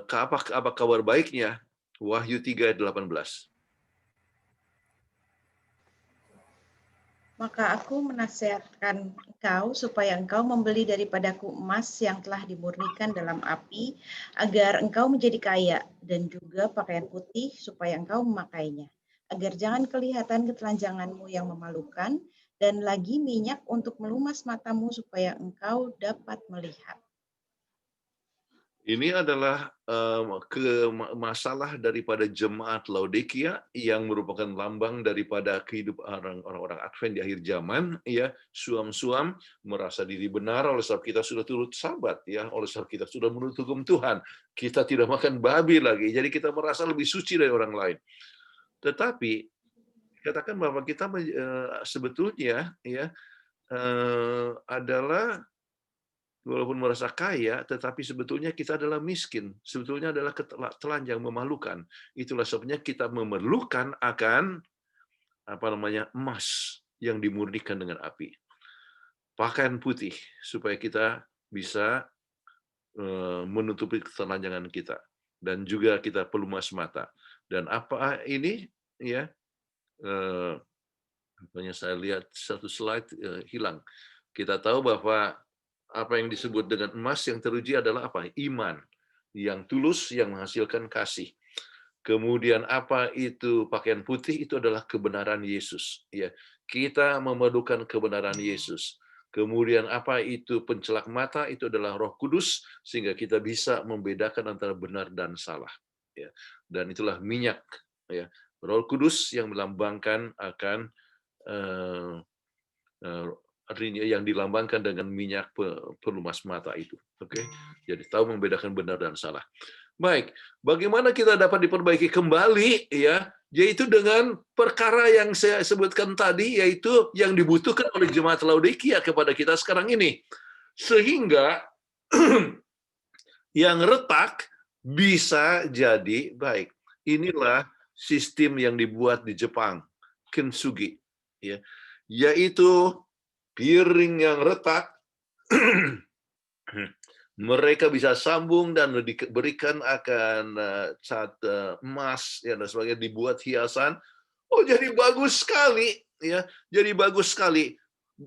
apa kabar baiknya? Wahyu 3:18. Maka aku menasihatkan engkau supaya engkau membeli daripadaku emas yang telah dimurnikan dalam api, agar engkau menjadi kaya, dan juga pakaian putih supaya engkau memakainya, agar jangan kelihatan ketelanjanganmu yang memalukan, dan lagi minyak untuk melumas matamu supaya engkau dapat melihat. Ini adalah masalah daripada jemaat Laodikia yang merupakan lambang daripada kehidupan orang-orang Advent di akhir zaman, ya, suam-suam merasa diri benar oleh sebab kita sudah turut Sabat, ya, oleh sebab kita sudah menurut hukum Tuhan, kita tidak makan babi lagi, jadi kita merasa lebih suci dari orang lain. Tetapi katakan bahwa kita sebetulnya, ya, adalah walaupun merasa kaya, tetapi sebetulnya kita adalah miskin. Sebetulnya adalah telanjang, memalukan. Itulah sebabnya kita memerlukan akan emas yang dimurnikan dengan api. Pakaian putih supaya kita bisa menutupi ketelanjangan kita, dan juga kita pelumas mata. Dan apa ini, ya? Saya lihat satu slide hilang. Kita tahu bahwa apa yang disebut dengan emas yang teruji adalah apa? Iman yang tulus yang menghasilkan kasih. Kemudian apa itu pakaian putih? Itu adalah kebenaran Yesus. Ya, kita memerlukan kebenaran Yesus. Kemudian apa itu pencelak mata? Itu adalah Roh Kudus sehingga kita bisa membedakan antara benar dan salah. Ya, dan itulah minyak. Ya, Roh Kudus yang melambangkan akan artinya yang dilambangkan dengan minyak pelumas mata itu. Oke, jadi tahu membedakan benar dan salah. Baik, bagaimana kita dapat diperbaiki kembali ya, yaitu dengan perkara yang saya sebutkan tadi, yaitu yang dibutuhkan oleh jemaat Laodikia kepada kita sekarang ini. Sehingga yang retak bisa jadi baik. Inilah sistem yang dibuat di Jepang, kintsugi, ya, yaitu piring yang retak mereka bisa sambung dan diberikan akan cat emas ya, dan sebagainya, dibuat hiasan. Oh, jadi bagus sekali ya, jadi bagus sekali.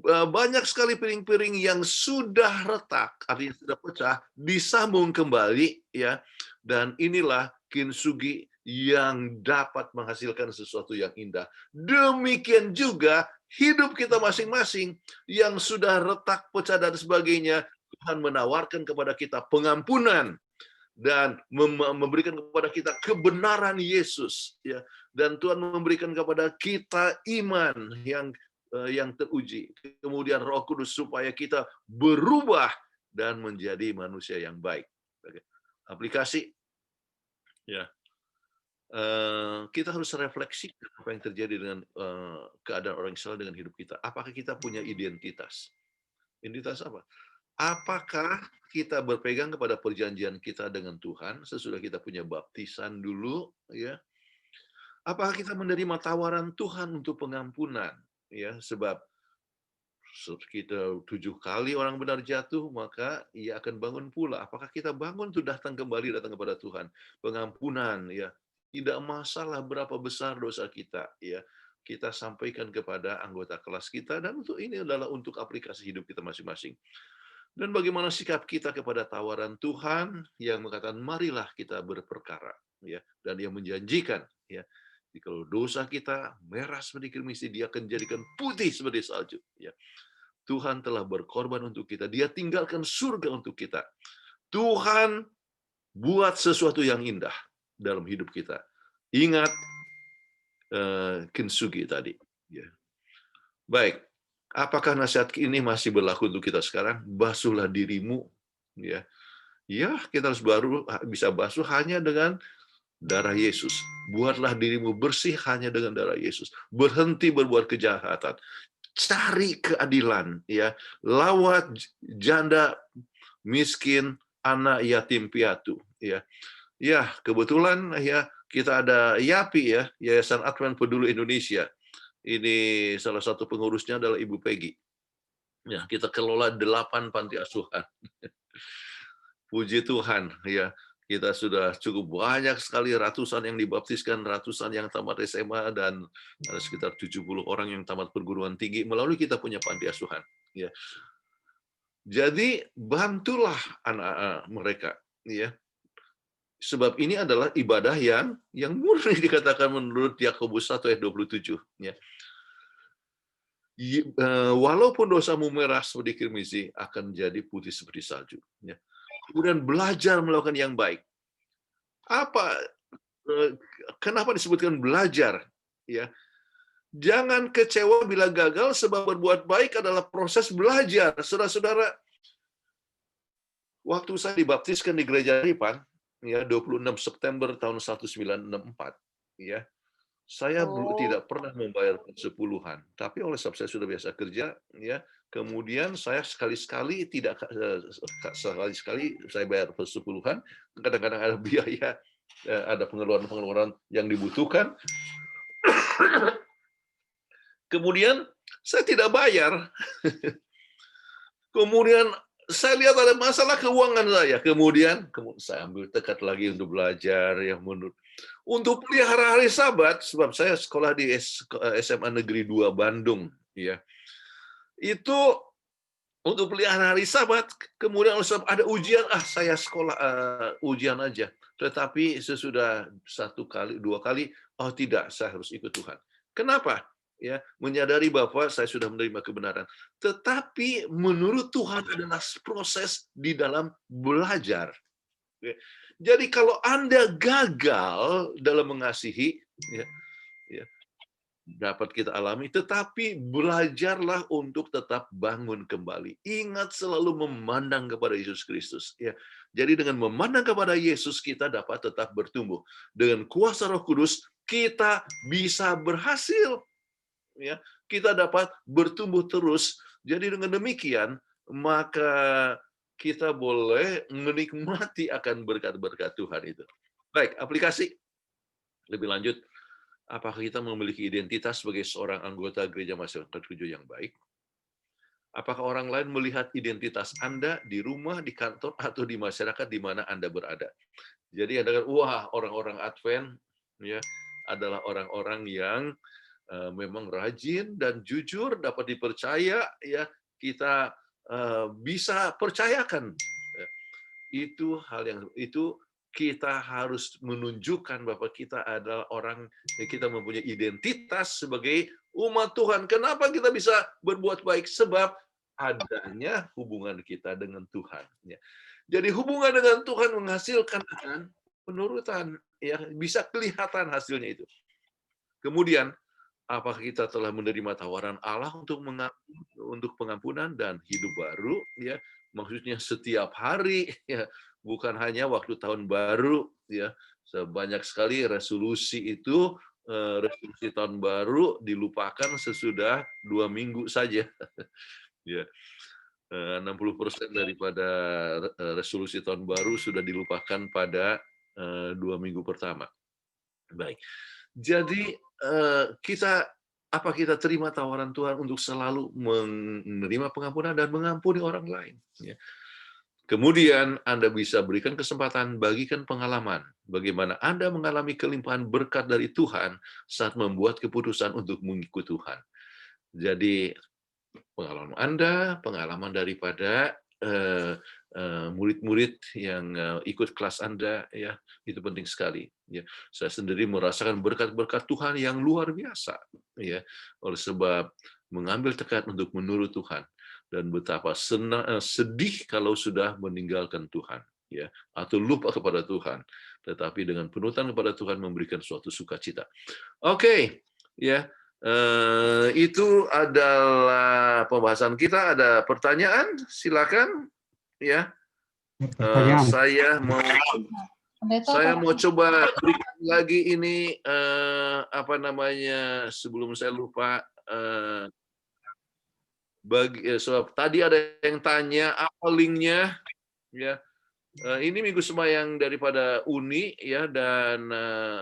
Banyak sekali piring-piring yang sudah retak, artinya sudah pecah, disambung kembali ya. Dan inilah kintsugi yang dapat menghasilkan sesuatu yang indah. Demikian juga hidup kita masing-masing yang sudah retak, pecah dan sebagainya, Tuhan menawarkan kepada kita pengampunan dan memberikan kepada kita kebenaran Yesus ya, dan Tuhan memberikan kepada kita iman yang teruji, kemudian Roh Kudus supaya kita berubah dan menjadi manusia yang baik. Aplikasi ya, kita harus refleksikan apa yang terjadi dengan keadaan orang Israel dengan hidup kita. Apakah kita punya identitas? Identitas apa? Apakah kita berpegang kepada perjanjian kita dengan Tuhan sesudah kita punya baptisan dulu ya? Apakah kita menerima tawaran Tuhan untuk pengampunan ya, sebab kita 7 kali orang benar jatuh, maka ia akan bangun pula. Apakah kita bangun untuk datang kepada Tuhan? Pengampunan ya. Tidak masalah berapa besar dosa kita ya. Kita sampaikan kepada anggota kelas kita, dan ini adalah untuk aplikasi hidup kita masing-masing. Dan bagaimana sikap kita kepada tawaran Tuhan yang mengatakan marilah kita berperkara ya, dan yang menjanjikan ya, kalau dosa kita merah seperti kirmisi, dia akan jadikan putih seperti salju ya. Tuhan telah berkorban untuk kita, dia tinggalkan surga untuk kita. Tuhan buat sesuatu yang indah dalam hidup kita. Ingat kintsugi tadi ya. Baik, apakah nasihat ini masih berlaku untuk kita sekarang? Basuhlah dirimu ya. Ya, kita harus bisa basuh hanya dengan darah Yesus. Buatlah dirimu bersih hanya dengan darah Yesus. Berhenti berbuat kejahatan. Cari keadilan ya. Lawat janda, miskin, anak yatim piatu ya. Ya, kebetulan ya kita ada YAPI ya, Yayasan Advent Peduli Indonesia. Ini salah satu pengurusnya adalah Ibu Peggy. Ya, kita kelola 8 panti asuhan. Puji Tuhan ya. Kita sudah cukup banyak sekali, ratusan yang dibaptiskan, ratusan yang tamat SMA, dan ada sekitar 70 orang yang tamat perguruan tinggi melalui kita punya panti asuhan. Ya. Jadi bantulah anak-anak mereka, ya. Sebab ini adalah ibadah yang murni dikatakan menurut Yakobus 1 ayat 27. Ya. Walaupun dosamu merah seperti kirmizi, akan jadi putih seperti salju. Ya. Kemudian belajar melakukan yang baik. Kenapa disebutkan belajar? Ya, jangan kecewa bila gagal, sebab berbuat baik adalah proses belajar. Saudara-saudara, waktu saya dibaptiskan di Gereja Ripan, ya 26 September tahun 1964, ya. Saya tidak pernah membayar persepuluhan, tapi oleh sebab saya sudah biasa kerja, ya. Kemudian saya sekali-sekali saya bayar persepuluhan. Kadang-kadang ada biaya, ada pengeluaran-pengeluaran yang dibutuhkan. Kemudian saya tidak bayar. Kemudian saya lihat ada masalah keuangan saya. Kemudian saya ambil tekad lagi untuk belajar yang untuk pelihara hari Sabat, sebab saya sekolah di SMA Negeri 2 Bandung, ya. Itu untuk pelihara hari Sabat, kemudian ada ujian, saya sekolah ujian aja. Tetapi sesudah 1 kali, 2 kali, tidak, saya harus ikut Tuhan. Kenapa? Ya, menyadari bahwa saya sudah menerima kebenaran. Tetapi menurut Tuhan adalah proses di dalam belajar. Jadi kalau Anda gagal dalam mengasihi, dapat kita alami, tetapi belajarlah untuk tetap bangun kembali. Ingat selalu memandang kepada Yesus Kristus. Ya, jadi dengan memandang kepada Yesus kita dapat tetap bertumbuh. Dengan kuasa Roh Kudus kita bisa berhasil. Ya, kita dapat bertumbuh terus. Jadi dengan demikian maka kita boleh menikmati akan berkat-berkat Tuhan itu. Baik, aplikasi lebih lanjut. Apakah kita memiliki identitas sebagai seorang anggota gereja masyarakat tujuh yang baik? Apakah orang lain melihat identitas Anda di rumah, di kantor, atau di masyarakat di mana Anda berada? Jadi ada kan, wah, orang-orang Advent ya adalah orang-orang yang memang rajin dan jujur, dapat dipercaya, ya kita bisa percayakan. Itu hal yang kita harus menunjukkan bahwa kita adalah orang yang kita mempunyai identitas sebagai umat Tuhan. Kenapa kita bisa berbuat baik? Sebab adanya hubungan kita dengan Tuhan. Jadi hubungan dengan Tuhan menghasilkan penurutan. Ya, bisa kelihatan hasilnya itu. Kemudian, apakah kita telah menerima tawaran Allah untuk pengampunan dan hidup baru? Ya, maksudnya setiap hari. Ya, bukan hanya waktu tahun baru, ya. Sebanyak sekali resolusi itu, resolusi tahun baru dilupakan sesudah 2 minggu saja. Ya, 60% daripada resolusi tahun baru sudah dilupakan pada 2 minggu pertama. Baik, jadi apa kita terima tawaran Tuhan untuk selalu menerima pengampunan dan mengampuni orang lain? Ya. Kemudian Anda bisa berikan kesempatan, bagikan pengalaman. Bagaimana Anda mengalami kelimpahan berkat dari Tuhan saat membuat keputusan untuk mengikut Tuhan. Jadi pengalaman Anda, pengalaman daripada murid-murid yang ikut kelas Anda, ya itu penting sekali. Ya, saya sendiri merasakan berkat-berkat Tuhan yang luar biasa, ya oleh sebab mengambil tekad untuk menurut Tuhan. Dan betapa sedih kalau sudah meninggalkan Tuhan, ya, atau lupa kepada Tuhan. Tetapi dengan penurutan kepada Tuhan memberikan suatu sukacita. Oke, ya, itu adalah pembahasan kita. Ada pertanyaan? Silakan, ya. Saya mau coba berikan lagi ini sebelum saya lupa. Sebab tadi ada yang tanya apa linknya, ya. Ini minggu sembahyang daripada Uni, ya, dan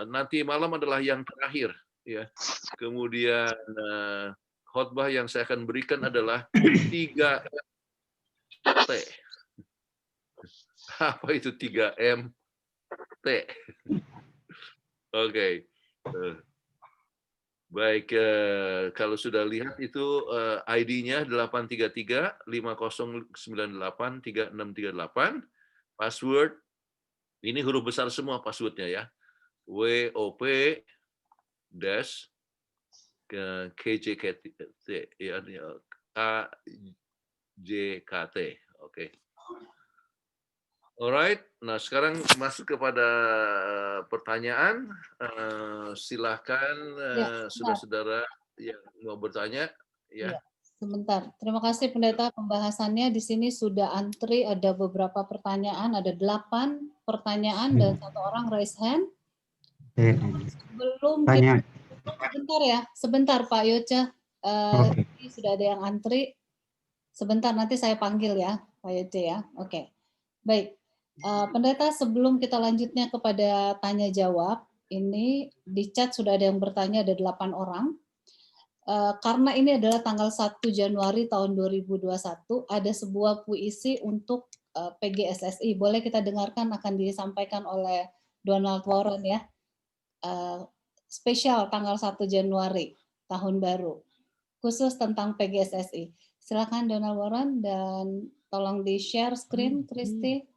nanti malam adalah yang terakhir, ya. Kemudian khotbah yang saya akan berikan adalah 3T. Apa itu 3MT? Oke. Baik, kalau sudah lihat itu ID-nya 833-5098-3638. Password, ini huruf besar semua passwordnya, ya. WOP KJKT, ya, KJKT. Oke. Alright, nah sekarang masuk kepada pertanyaan. Silahkan saudara-saudara yang mau bertanya. Ya. Sebentar, terima kasih Pendeta pembahasannya. Di sini sudah antri, ada beberapa pertanyaan, ada 8 pertanyaan dan 1 orang raise hand. Sebelum kita, sebentar Pak Yoce, sudah ada yang antri. Sebentar, nanti saya panggil ya Pak Yoce ya. Oke, baik. Pendeta, sebelum kita lanjutnya kepada tanya jawab, ini di chat sudah ada yang bertanya, ada 8 orang. Karena ini adalah tanggal 1 Januari tahun 2021, ada sebuah puisi untuk PGSSI. Boleh kita dengarkan, akan disampaikan oleh Donald Warren, ya. Spesial tanggal 1 Januari, tahun baru, khusus tentang PGSSI. Silakan Donald Warren, dan tolong di-share screen, Kristi.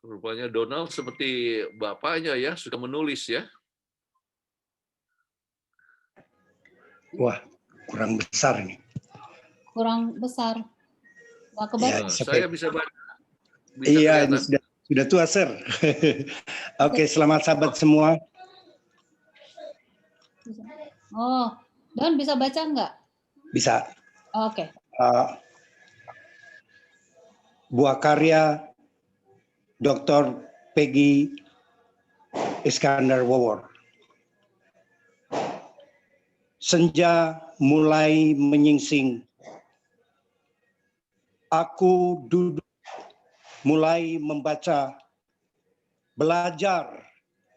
Rupanya Donald seperti bapaknya, ya, suka menulis, ya. Wah, kurang besar nih. Kurang besar. Nggak kebaca. Ya, saya bisa baca. Iya, ini sudah tua, Sir. Oke, selamat sahabat semua. Oh, Don bisa baca nggak? Bisa. Oke. Buah karya Dr. Peggy Iskandar Wawor. Senja mulai menyingsing. Aku duduk mulai membaca, belajar,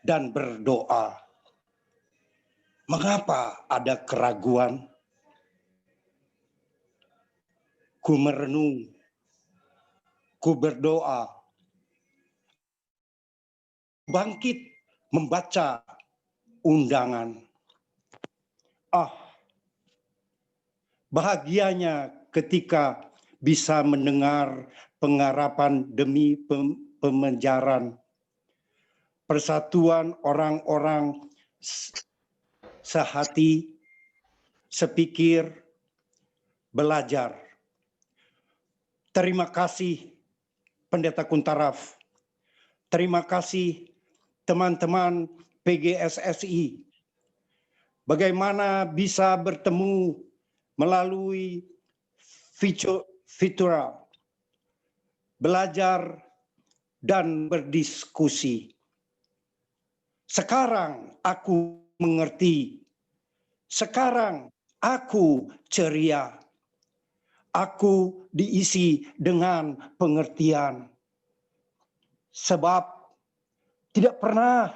dan berdoa. Mengapa ada keraguan? Ku merenung, ku berdoa, bangkit membaca undangan. Bahagianya ketika bisa mendengar pengharapan demi pemenjaran. Persatuan orang-orang sehati, sepikir, belajar. Terima kasih Pendeta Kuntaraf. Terima kasih teman-teman PGSSI. Bagaimana bisa bertemu melalui Fitura, belajar dan berdiskusi. Sekarang aku mengerti. Sekarang aku ceria. Aku diisi dengan pengertian. Sebab tidak pernah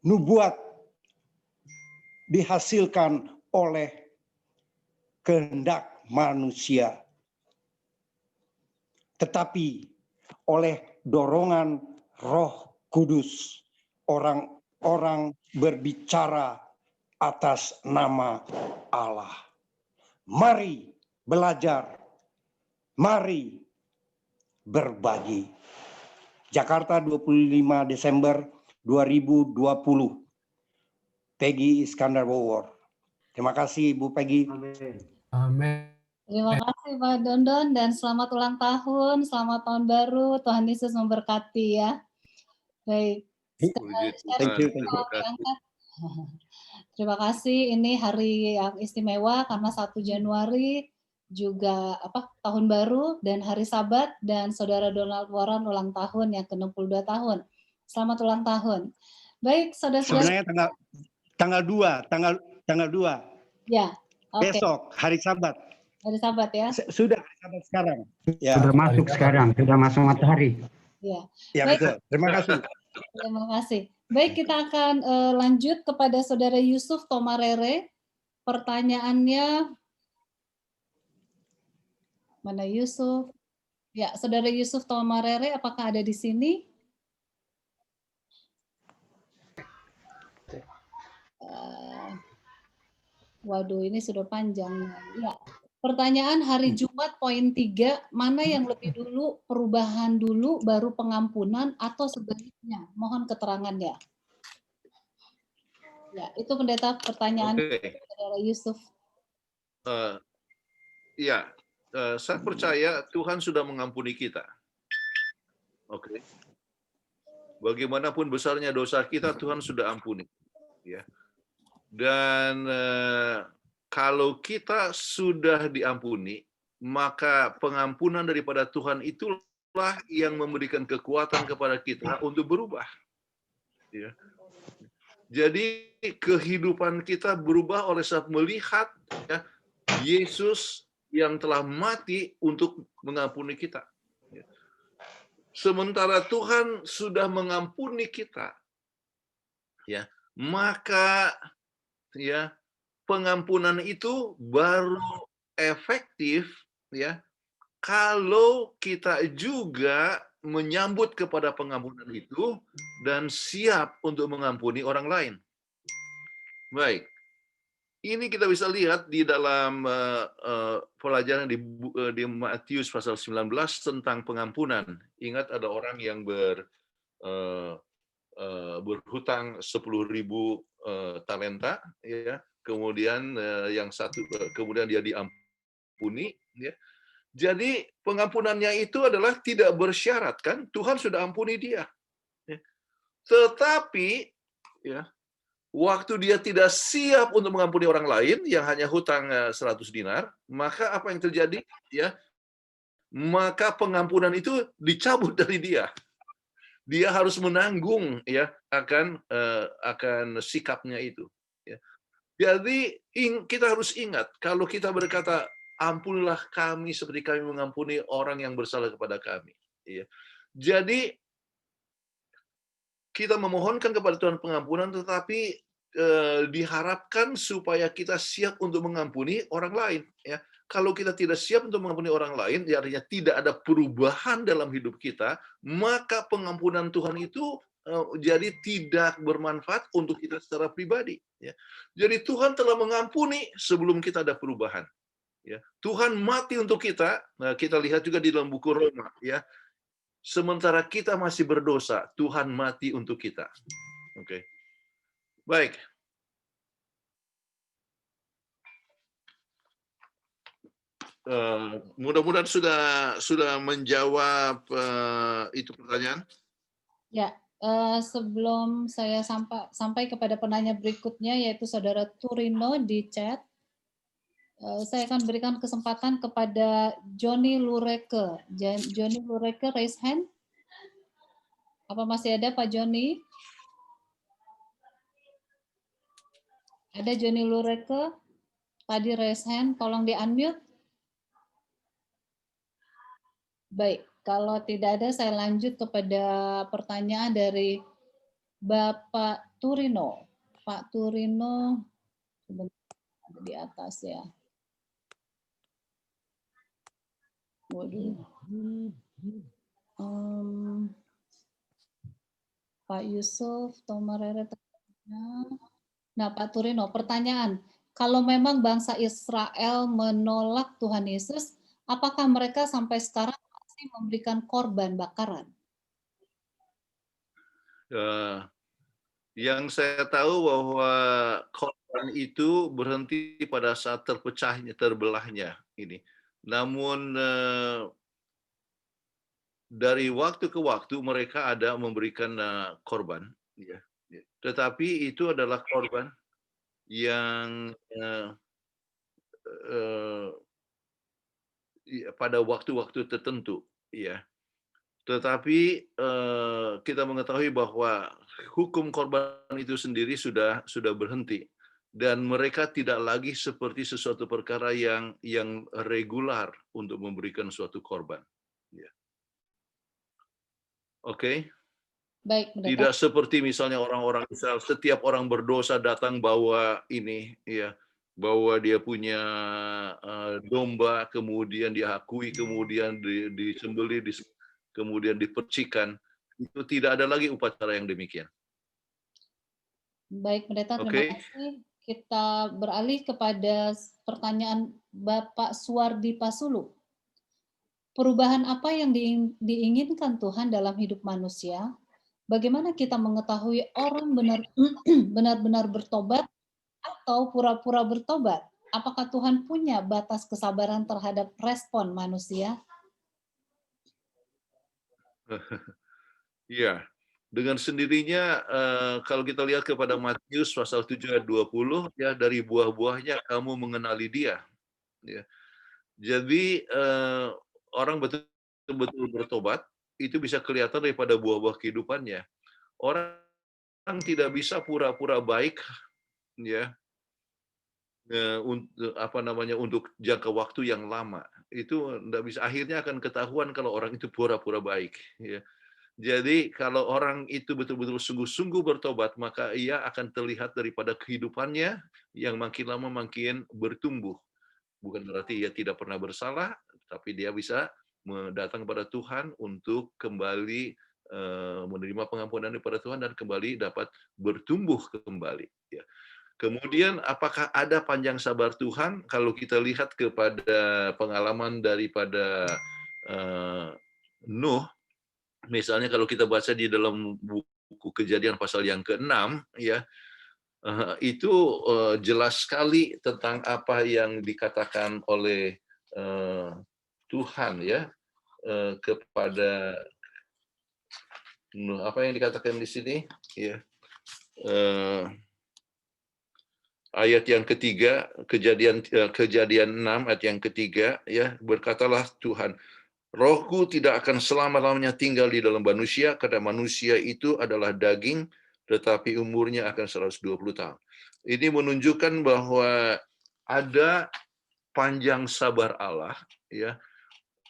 nubuat dihasilkan oleh kehendak manusia, tetapi oleh dorongan Roh Kudus, orang-orang berbicara atas nama Allah. Mari belajar, mari berbagi. Jakarta 25 Desember 2020. Peggy Iskandar Wawor. Terima kasih Bu Peggy. Amin. Terima kasih Pak Dondon dan selamat ulang tahun, selamat tahun baru. Tuhan Yesus memberkati ya. Baik. Thank you. Terima kasih. Ini hari yang istimewa karena 1 Januari juga tahun baru dan hari Sabat, dan Saudara Donald Warren ulang tahun yang ke-62 tahun. Selamat ulang tahun. Baik, saudara-saudara. Sebenarnya tanggal 2. Ya. Okay. Besok hari Sabat. Hari Sabat ya. Sudah hari Sabat sekarang. Ya. Sudah masuk sekarang, sudah masuk matahari. Ya. Ya baik. betul. Terima kasih. Terima kasih. Baik, kita akan lanjut kepada Saudara Yusuf Tomarere. Pertanyaannya, mana Yusuf? Ya, Saudara Yusuf Tomarere, apakah ada di sini? Waduh, ini sudah panjang. Ya. Pertanyaan hari Jumat poin 3, mana yang lebih dulu, perubahan dulu baru pengampunan atau sebaliknya? Mohon keterangannya. Ya, itu pendeta pertanyaan Saudara Yusuf. Saya percaya Tuhan sudah mengampuni kita. Oke. Bagaimanapun besarnya dosa kita, Tuhan sudah ampuni. Ya. Dan kalau kita sudah diampuni, maka pengampunan daripada Tuhan itulah yang memberikan kekuatan kepada kita untuk berubah. Ya. Jadi kehidupan kita berubah oleh sebab melihat ya, Yesus yang telah mati untuk mengampuni kita. Ya. Sementara Tuhan sudah mengampuni kita, ya, maka ya pengampunan itu baru efektif ya kalau kita juga menyambut kepada pengampunan itu dan siap untuk mengampuni orang lain. Baik, ini kita bisa lihat di dalam pelajaran di Matius pasal 19 tentang pengampunan. Ingat ada orang yang berhutang 10.000 talenta, ya. Kemudian yang satu, kemudian dia diampuni, ya. Jadi pengampunannya itu adalah tidak bersyarat, kan? Tuhan sudah ampuni dia. Ya. Tetapi, ya, waktu dia tidak siap untuk mengampuni orang lain yang hanya hutang 100 dinar, maka apa yang terjadi? Ya, maka pengampunan itu dicabut dari dia. Dia harus menanggung ya akan sikapnya itu. Ya. Jadi kita harus ingat kalau kita berkata ampunilah kami seperti kami mengampuni orang yang bersalah kepada kami. Ya. Jadi kita memohonkan kepada Tuhan pengampunan, tetapi diharapkan supaya kita siap untuk mengampuni orang lain. Ya. Kalau kita tidak siap untuk mengampuni orang lain, artinya tidak ada perubahan dalam hidup kita, maka pengampunan Tuhan itu jadi tidak bermanfaat untuk kita secara pribadi. Ya. Jadi Tuhan telah mengampuni sebelum kita ada perubahan. Ya. Tuhan mati untuk kita. Nah, kita lihat juga di dalam buku Roma. Ya. Sementara kita masih berdosa, Tuhan mati untuk kita. Oke. Baik. Mudah-mudahan sudah menjawab itu pertanyaan. Ya, sebelum saya sampai kepada penanya berikutnya, yaitu Saudara Turino di chat, saya akan berikan kesempatan kepada Johnny Lureke. Johnny Lureke, raise hand. Apa masih ada Pak Johnny? Ada Johnny Lureke? Tadi raise hand, tolong di-unmute. Baik, kalau tidak ada saya lanjut kepada pertanyaan dari Bapak Turino. Pak Turino, ada di atas ya. Waduh. Pak Yusuf, Tomarere. Nah, Pak Turino, pertanyaan. Kalau memang bangsa Israel menolak Tuhan Yesus, apakah mereka sampai sekarang masih memberikan korban bakaran? Yang saya tahu bahwa korban itu berhenti pada saat terbelahnya ini. Namun dari waktu ke waktu mereka ada memberikan korban, ya. Tetapi itu adalah korban yang pada waktu-waktu tertentu, ya. Tetapi kita mengetahui bahwa hukum korban itu sendiri sudah berhenti dan mereka tidak lagi seperti sesuatu perkara yang regular untuk memberikan suatu korban. Ya. Oke. Baik, tidak seperti misalnya orang-orang Israel, setiap orang berdosa datang bawa ini, ya, bahwa dia punya domba, kemudian diakui, kemudian disembelih, kemudian dipercikan. Itu tidak ada lagi upacara yang demikian. Baik, Pendeta, terima kasih. Kita beralih kepada pertanyaan Bapak Suwardi Pasulu. Perubahan apa yang diinginkan Tuhan dalam hidup manusia? Bagaimana kita mengetahui orang benar-benar bertobat atau pura-pura bertobat? Apakah Tuhan punya batas kesabaran terhadap respon manusia? Iya, dengan sendirinya kalau kita lihat kepada Matius pasal 7 ayat 20, ya, dari buah-buahnya kamu mengenali dia. Ya. Jadi orang betul-betul bertobat itu bisa kelihatan daripada buah-buah kehidupannya. Orang tidak bisa pura-pura baik, ya, untuk jangka waktu yang lama. Itu tidak bisa. Akhirnya akan ketahuan kalau orang itu pura-pura baik. Ya. Jadi kalau orang itu betul-betul sungguh-sungguh bertobat, maka ia akan terlihat daripada kehidupannya yang makin lama makin bertumbuh. Bukan berarti ia tidak pernah bersalah, tapi dia bisa datang kepada Tuhan untuk kembali menerima pengampunan daripada Tuhan dan kembali dapat bertumbuh kembali. Ya. Kemudian apakah ada panjang sabar Tuhan? Kalau kita lihat kepada pengalaman daripada Nuh, misalnya kalau kita baca di dalam buku Kejadian pasal yang ke-6, ya, itu jelas sekali tentang apa yang dikatakan oleh Tuhan, ya, kepada apa yang dikatakan di sini, ya, ayat yang ketiga, kejadian 6 ayat yang ketiga, ya, berkatalah Tuhan, Rohku tidak akan selama-lamanya tinggal di dalam manusia, karena manusia itu adalah daging, tetapi umurnya akan 120 tahun. Ini menunjukkan bahwa ada panjang sabar Allah, ya,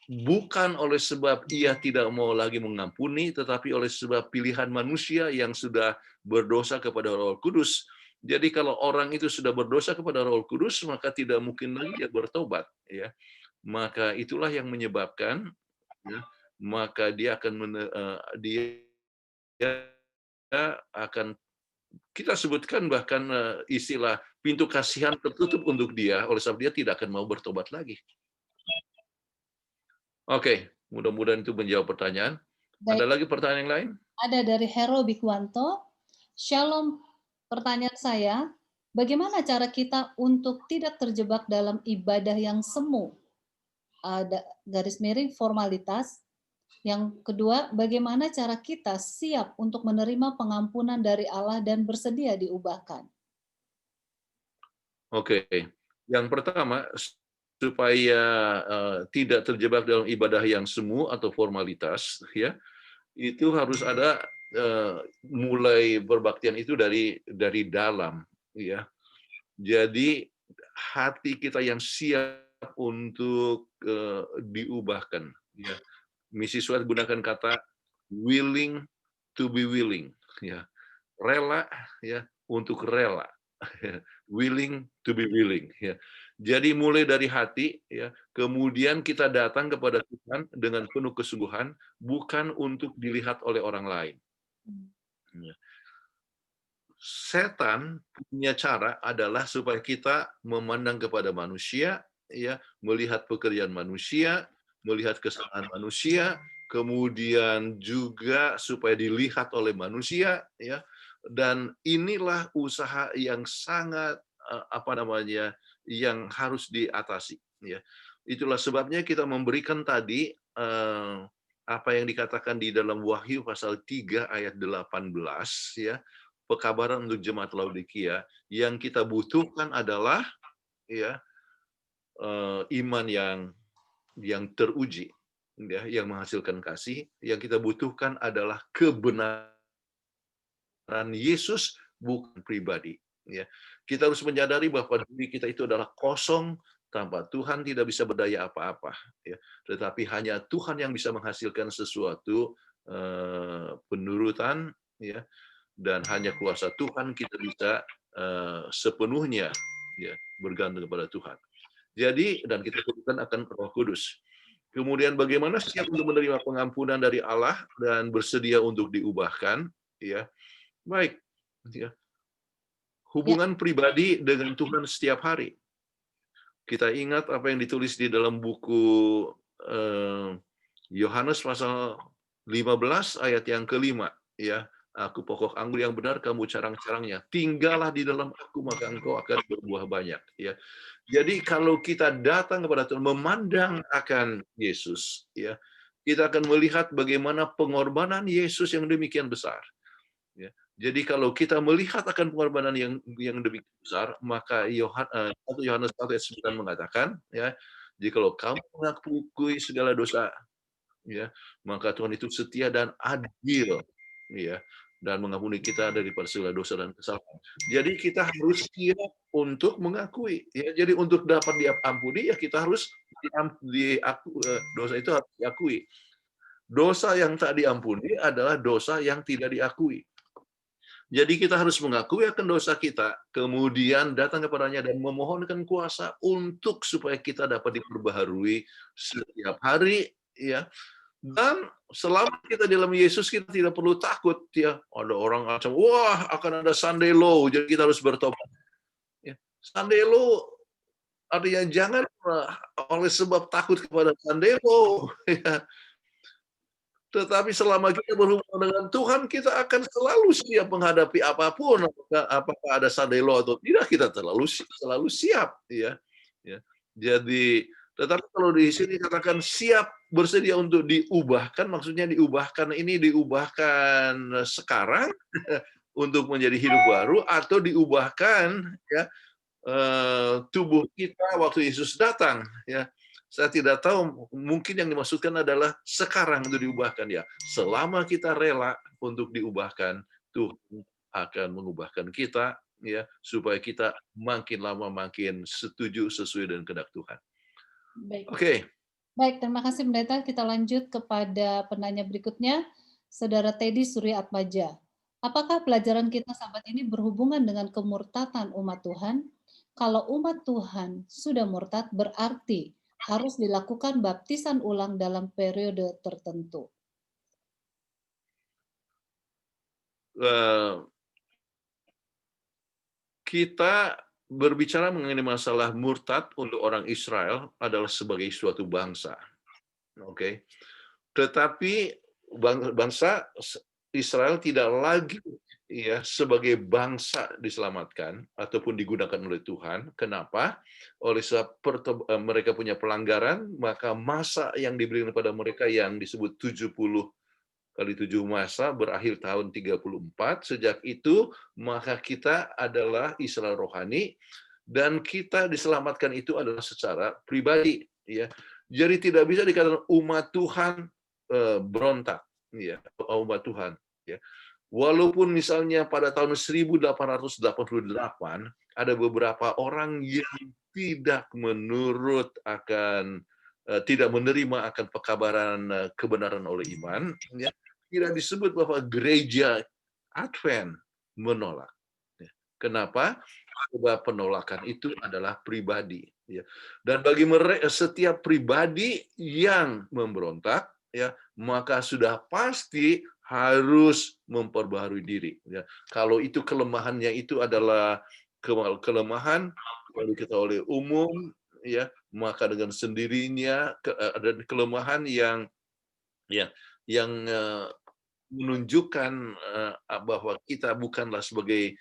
bukan oleh sebab ia tidak mau lagi mengampuni, tetapi oleh sebab pilihan manusia yang sudah berdosa kepada Roh Kudus. Jadi kalau orang itu sudah berdosa kepada Roh Kudus, maka tidak mungkin lagi dia bertobat, ya. Maka itulah yang menyebabkan, ya, maka dia akan dia akan, kita sebutkan bahkan istilah pintu kasihan tertutup untuk dia, oleh sebab dia tidak akan mau bertobat lagi. Oke, mudah-mudahan itu menjawab pertanyaan. Ada Baik, lagi pertanyaan yang lain? ada dari Hero Bikwanto. Shalom, pertanyaan saya, bagaimana cara kita untuk tidak terjebak dalam ibadah yang semu? Ada garis miring formalitas. Yang kedua, bagaimana cara kita siap untuk menerima pengampunan dari Allah dan bersedia diubahkan? Oke, yang pertama, supaya tidak terjebak dalam ibadah yang semu atau formalitas, ya, itu harus ada mulai berbaktian itu dari dalam, ya. Jadi hati kita yang siap untuk diubahkan, ya. Misi Suat gunakan kata willing to be willing, ya. Rela, ya, untuk rela. Willing to be willing, ya. Jadi mulai dari hati, ya, kemudian kita datang kepada Tuhan dengan penuh kesungguhan, bukan untuk dilihat oleh orang lain. Ya. Setan punya cara adalah supaya kita memandang kepada manusia, ya, melihat pekerjaan manusia, melihat kesalahan manusia, kemudian juga supaya dilihat oleh manusia, ya. Dan inilah usaha yang sangat yang harus diatasi, ya. Itulah sebabnya kita memberikan tadi apa yang dikatakan di dalam Wahyu pasal 3 ayat 18, ya. Pekabaran untuk jemaat Laodikia, yang kita butuhkan adalah, ya, iman yang teruji, ya, yang menghasilkan kasih. Yang kita butuhkan adalah kebenaran Yesus, bukan pribadi, ya. Kita harus menyadari bahwa diri kita itu adalah kosong, tanpa Tuhan tidak bisa berdaya apa-apa, ya. Tetapi hanya Tuhan yang bisa menghasilkan sesuatu penurutan, ya. Dan hanya kuasa Tuhan kita bisa sepenuhnya, ya, bergantung kepada Tuhan. Jadi, dan kita butuhkan akan Roh Kudus. Kemudian bagaimana siap untuk menerima pengampunan dari Allah dan bersedia untuk diubahkan, ya. Baik, ya. Hubungan pribadi dengan Tuhan setiap hari. Kita ingat apa yang ditulis di dalam buku Yohanes pasal 15 ayat yang kelima, ya. Aku pokok anggur yang benar, kamu carang-carangnya. Tinggallah di dalam aku, maka engkau akan berbuah banyak, ya. Jadi kalau kita datang kepada Tuhan, memandang akan Yesus, ya, kita akan melihat bagaimana pengorbanan Yesus yang demikian besar, ya. Jadi kalau kita melihat akan pengorbanan yang demikian besar, maka 1 Yohanes 1 ayat 9 mengatakan, ya, jikalau kamu mengakui segala dosa, ya, maka Tuhan itu setia dan adil, ya, dan mengampuni kita daripada segala dosa dan kesalahan. Jadi kita harus siap untuk mengakui, ya. Jadi untuk dapat diampuni, ya, kita harus dosa itu harus diakui. Dosa yang tak diampuni adalah dosa yang tidak diakui. Jadi kita harus mengakui akan dosa kita, kemudian datang kepadanya dan memohonkan kuasa untuk supaya kita dapat diperbaharui setiap hari, ya. Dan selama kita di dalam Yesus, kita tidak perlu takut, ya. Ada orang macam, wah, akan ada Sunday law, jadi kita harus bertobat, ya. Sunday law artinya jangan oleh sebab takut kepada Sunday law, ya. Tetapi selama kita berhubungan dengan Tuhan, kita akan selalu siap menghadapi apapun, apakah ada Sunday law atau tidak, kita selalu siap, ya. Jadi, tetapi kalau di sini katakan siap bersedia untuk diubahkan, maksudnya diubahkan sekarang untuk menjadi hidup baru, atau diubahkan, ya, tubuh kita waktu Yesus datang, ya. Saya tidak tahu, mungkin yang dimaksudkan adalah sekarang untuk diubahkan, ya. Selama kita rela untuk diubahkan, Tuhan akan mengubahkan kita, ya, supaya kita makin lama makin setuju sesuai dengan kehendak Tuhan. Baik. Oke. Baik, terima kasih Pendeta. Kita lanjut kepada penanya berikutnya, Saudara Teddy Surya Atmaja. Apakah pelajaran kita sahabat ini berhubungan dengan kemurtatan umat Tuhan? Kalau umat Tuhan sudah murtad, berarti harus dilakukan baptisan ulang dalam periode tertentu. Kita berbicara mengenai masalah murtad untuk orang Israel adalah sebagai suatu bangsa. Oke. Tetapi bangsa Israel tidak lagi, ya, sebagai bangsa diselamatkan ataupun digunakan oleh Tuhan. Kenapa? Oleh sebab mereka punya pelanggaran, maka masa yang diberikan kepada mereka yang disebut 70 kali 7 masa berakhir tahun 34. Sejak itu maka kita adalah Israel rohani, dan kita diselamatkan itu adalah secara pribadi, ya. Jadi tidak bisa dikatakan umat Tuhan berontak, ya, umat Tuhan, ya. Walaupun misalnya pada tahun 1888 ada beberapa orang yang tidak tidak menerima akan pekabaran kebenaran oleh iman, ya, tidak disebut bahwa gereja Advent menolak. Kenapa? Sebab penolakan itu adalah pribadi, ya. Dan bagi mereka, setiap pribadi yang memberontak, ya, maka sudah pasti harus memperbaharui diri, ya. Kalau itu kelemahannya itu adalah kelemahan lalu kita oleh umum, ya, maka dengan sendirinya ada kelemahan yang menunjukkan bahwa kita bukanlah sebagai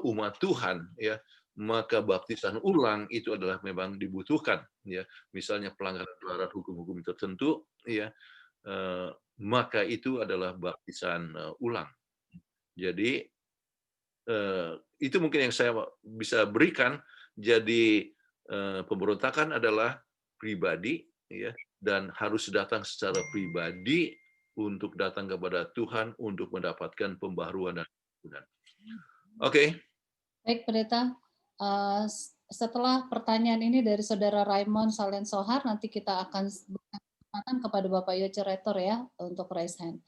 umat Tuhan, ya, maka baptisan ulang itu adalah memang dibutuhkan, ya. Misalnya pelanggaran hukum-hukum tertentu, ya, maka itu adalah baptisan ulang. Jadi itu mungkin yang saya bisa berikan. Jadi pemberontakan adalah pribadi, ya, dan harus datang secara pribadi untuk datang kepada Tuhan untuk mendapatkan pembaharuan dan kemudian. Oke. Baik, Pendeta. Setelah pertanyaan ini dari Saudara Raymond Salensohar, nanti kita akan berikan kesempatan kepada Bapak Yoce Retor, ya, untuk raise hand.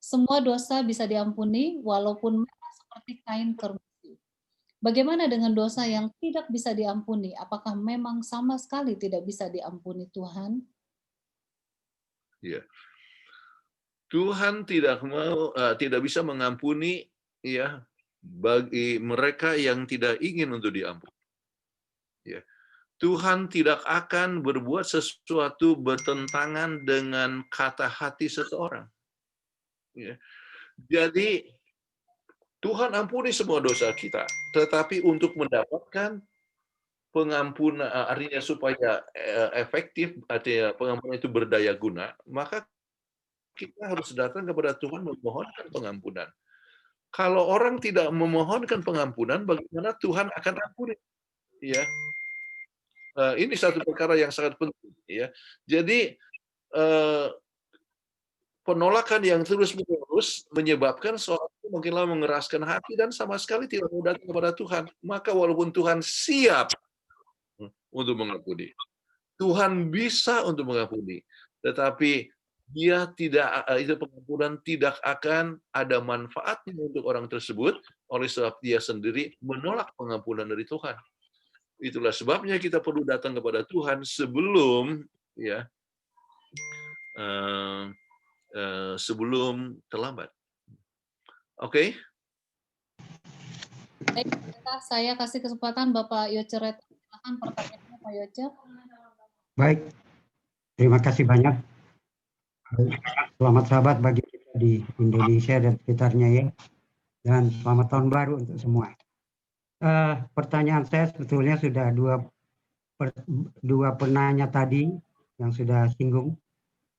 Semua dosa bisa diampuni walaupun merah seperti kain kermesi. Bagaimana dengan dosa yang tidak bisa diampuni? Apakah memang sama sekali tidak bisa diampuni Tuhan? Ya. Tuhan tidak bisa mengampuni, ya, bagi mereka yang tidak ingin untuk diampuni. Ya. Tuhan tidak akan berbuat sesuatu bertentangan dengan kata hati seseorang. Ya. Jadi Tuhan ampuni semua dosa kita, tetapi untuk mendapatkan pengampunan, artinya supaya efektif, artinya pengampunan itu berdaya guna, maka kita harus datang kepada Tuhan memohonkan pengampunan. Kalau orang tidak memohonkan pengampunan, bagaimana Tuhan akan ampuni? Ya, ini satu perkara yang sangat penting. Ya, jadi penolakan yang terus-menerus menyebabkan seorang mungkinlah mengeraskan hati dan sama sekali tidak mau datang kepada Tuhan. Maka walaupun Tuhan siap untuk mengampuni, Tuhan bisa untuk mengampuni, tetapi dia tidak, itu pengampunan tidak akan ada manfaatnya untuk orang tersebut oleh sebab dia sendiri menolak pengampunan dari Tuhan. Itulah sebabnya kita perlu datang kepada Tuhan sebelum, ya, sebelum terlambat. Oke? Baik, saya kasih kesempatan Bapak Yoce Retor. Silakan pertanyaannya, Pak Yoce. Baik, terima kasih banyak. Selamat sahabat bagi kita di Indonesia dan sekitarnya, ya. Dan selamat tahun baru untuk semua. Pertanyaan saya sebetulnya sudah dua penanya tadi yang sudah singgung.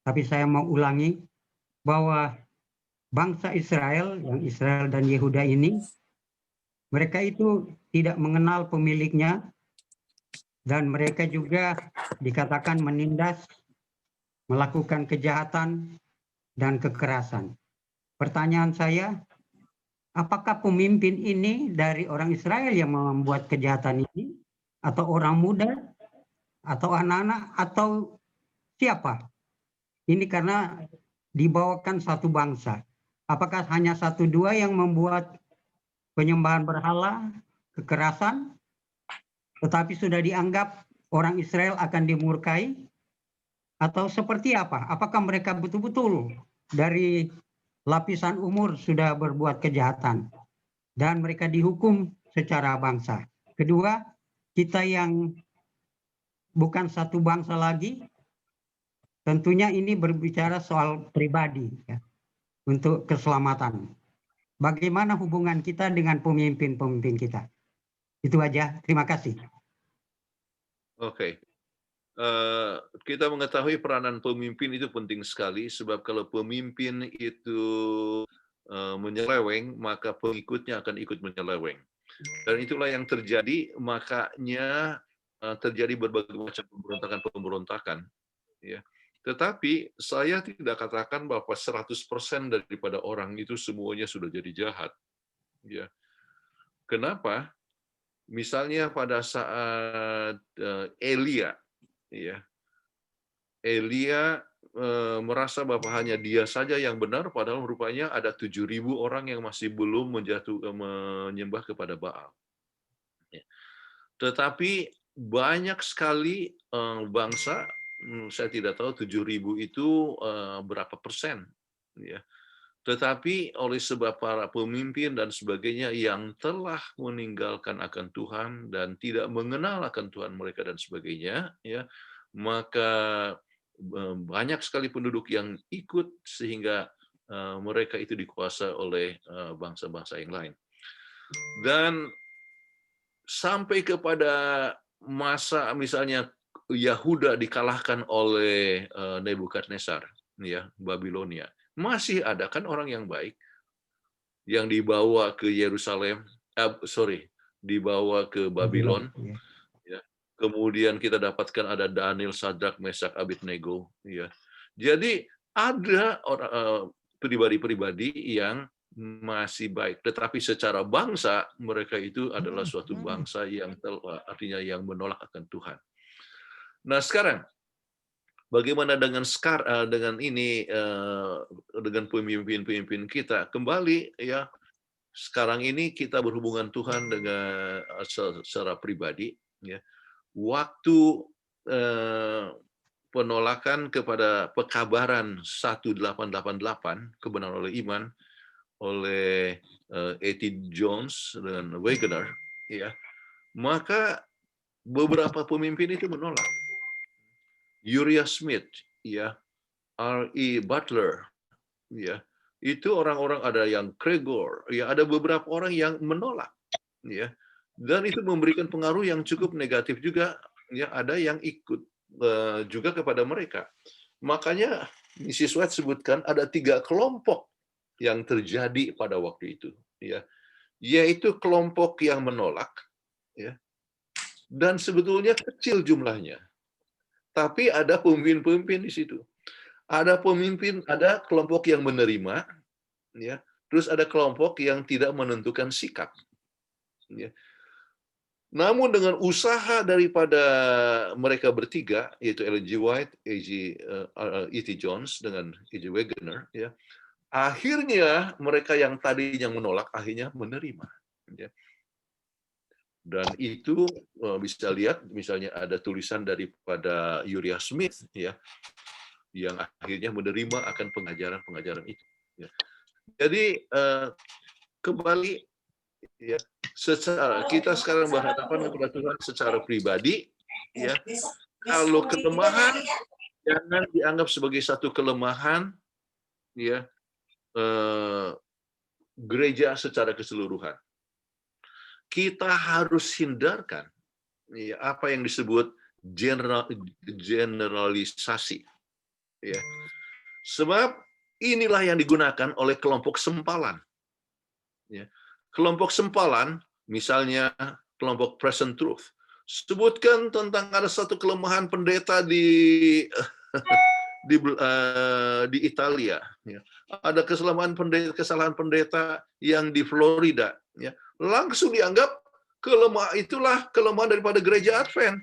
Tapi saya mau ulangi bahwa bangsa Israel, yang Israel dan Yehuda ini, mereka itu tidak mengenal pemiliknya dan mereka juga dikatakan menindas, melakukan kejahatan dan kekerasan. Pertanyaan saya, apakah pemimpin ini dari orang Israel yang membuat kejahatan ini, atau orang muda, atau anak-anak, atau siapa? Ini karena dibawakan satu bangsa. Apakah hanya satu dua yang membuat penyembahan berhala, kekerasan, tetapi sudah dianggap orang Israel akan dimurkai? Atau seperti apa? Apakah mereka betul-betul dari lapisan umur sudah berbuat kejahatan dan mereka dihukum secara bangsa? Kedua, kita yang bukan satu bangsa lagi, tentunya ini berbicara soal pribadi ya, untuk keselamatan. Bagaimana hubungan kita dengan pemimpin-pemimpin kita? Itu aja. Terima kasih. Oke. Kita mengetahui peranan pemimpin itu penting sekali, sebab kalau pemimpin itu menyeleweng, maka pengikutnya akan ikut menyeleweng. Dan itulah yang terjadi, makanya terjadi berbagai macam pemberontakan. Ya. Tetapi saya tidak katakan bahwa 100% daripada orang itu semuanya sudah jadi jahat. Ya. Kenapa? Misalnya pada saat Elia, ya, Elia merasa bahwa hanya dia saja yang benar, padahal rupanya ada 7.000 orang yang masih belum menyembah kepada Baal. Ya. Tetapi banyak sekali bangsa, saya tidak tahu 7.000 itu berapa persen, ya. Tetapi oleh sebab para pemimpin dan sebagainya yang telah meninggalkan akan Tuhan dan tidak mengenal akan Tuhan mereka dan sebagainya, ya, maka banyak sekali penduduk yang ikut sehingga mereka itu dikuasai oleh bangsa-bangsa yang lain. Dan sampai kepada masa misalnya Yahuda dikalahkan oleh Nebukadnezar, ya, Babilonia. Masih ada kan orang yang baik yang dibawa ke Yerusalem, dibawa ke Babylon. Ya. Kemudian kita dapatkan ada Daniel, Sadrak, Mesak, Abednego. Ya. Jadi ada orang pribadi-pribadi yang masih baik, tetapi secara bangsa mereka itu adalah suatu bangsa yang artinya yang menolak akan Tuhan. Nah sekarang bagaimana dengan ini dengan pemimpin-pemimpin kita? Kembali ya, sekarang ini kita berhubungan Tuhan dengan secara pribadi. Ya. Waktu penolakan kepada pekabaran 1888 kebenaran oleh iman oleh A.T. Jones dan Wegener, ya, maka beberapa pemimpin itu menolak. Uriah Smith, ya, R.E. Butler, ya, itu orang-orang, ada yang Gregor, ya, ada beberapa orang yang menolak, ya, dan itu memberikan pengaruh yang cukup negatif juga, ya, ada yang ikut juga kepada mereka. Makanya Mrs. White sebutkan ada 3 kelompok yang terjadi pada waktu itu, ya, yaitu kelompok yang menolak, ya, dan sebetulnya kecil jumlahnya. Tapi ada pemimpin-pemimpin di situ. Ada pemimpin, ada kelompok yang menerima, ya. Terus ada kelompok yang tidak menentukan sikap. Ya. Namun dengan usaha daripada mereka bertiga, yaitu Ellen G. White, E.T. Jones dengan E.J. Wegener, ya, akhirnya mereka yang tadinya menolak akhirnya menerima. Ya. Dan itu bisa lihat, misalnya ada tulisan daripada Uriah Smith, ya, yang akhirnya menerima akan pengajaran-pengajaran itu. Ya. Jadi kembali, ya, secara kita sekarang berhadapan kepada Tuhan secara pribadi, ya. Kalau kelemahan jangan dianggap sebagai satu kelemahan, ya, gereja secara keseluruhan. Kita harus hindarkan, ya, apa yang disebut generalisasi, ya. Sebab inilah yang digunakan oleh kelompok sempalan, ya. Kelompok sempalan, misalnya kelompok Present Truth, sebutkan tentang ada satu kelemahan pendeta di di Italia. Ya. Ada kesalahan pendeta yang di Florida. Ya. Langsung dianggap itulah kelemahan daripada gereja Advent.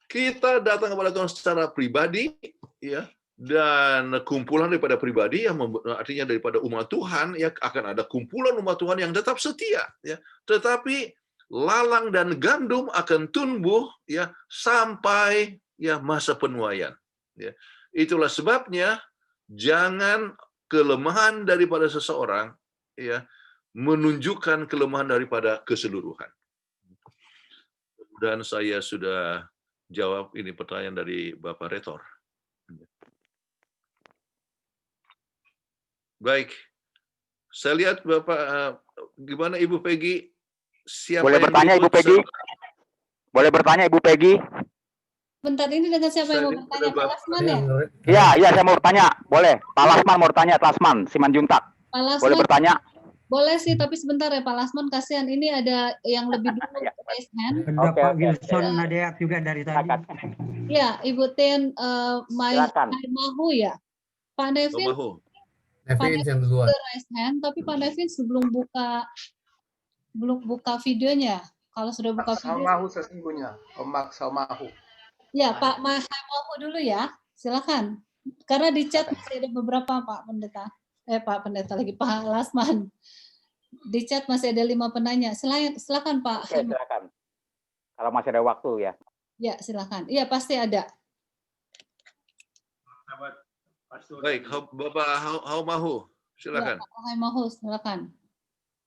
Kita datang kepada Tuhan secara pribadi, ya, dan kumpulan daripada pribadi yang artinya daripada umat Tuhan, ya, akan ada kumpulan umat Tuhan yang tetap setia, ya. Tetapi lalang dan gandum akan tumbuh, ya, sampai ya masa penuaian. Ya. Itulah sebabnya jangan kelemahan daripada seseorang, ya, menunjukkan kelemahan daripada keseluruhan. Dan saya sudah jawab ini pertanyaan dari Bapak Retor. Baik, saya lihat Bapak, gimana Ibu Peggy? Siapa boleh yang bertanya Ibu Peggy? Boleh bertanya Ibu Peggy? Bentar, ini dengan siapa yang mau bertanya? Pak Lasman ya? Iya, iya, saya mau bertanya. Boleh. Pak Lasman mau bertanya, Pak Lasman, Simanjuntak. Pak Lasman, boleh bertanya? Boleh sih, tapi sebentar ya Pak Lasman, kasihan. Ini ada yang lebih dulu raise hand. Ada Pak Wilson Nadeak juga dari tadi. Ya, Ibu Ten Mahu ya. Pak Nevin, Nevin yang duluan. raise hand, tapi Pak Nevin belum buka videonya. Kalau sudah buka video. Mahu sesungguhnya, Om Maksau Mahu. Ya, Pak Mahu dulu ya. Silakan. Karena di chat masih ada beberapa Pak Pendeta. Pak Pendeta lagi, Pak Lasman. Di chat masih ada 5 penanya. Silakan Pak. Oke, silakan. Kalau masih ada waktu ya. Ya, silakan. Iya, pasti ada. Baik, Bapak Haumahu, silakan. Ya, Pak Haumahu, silakan.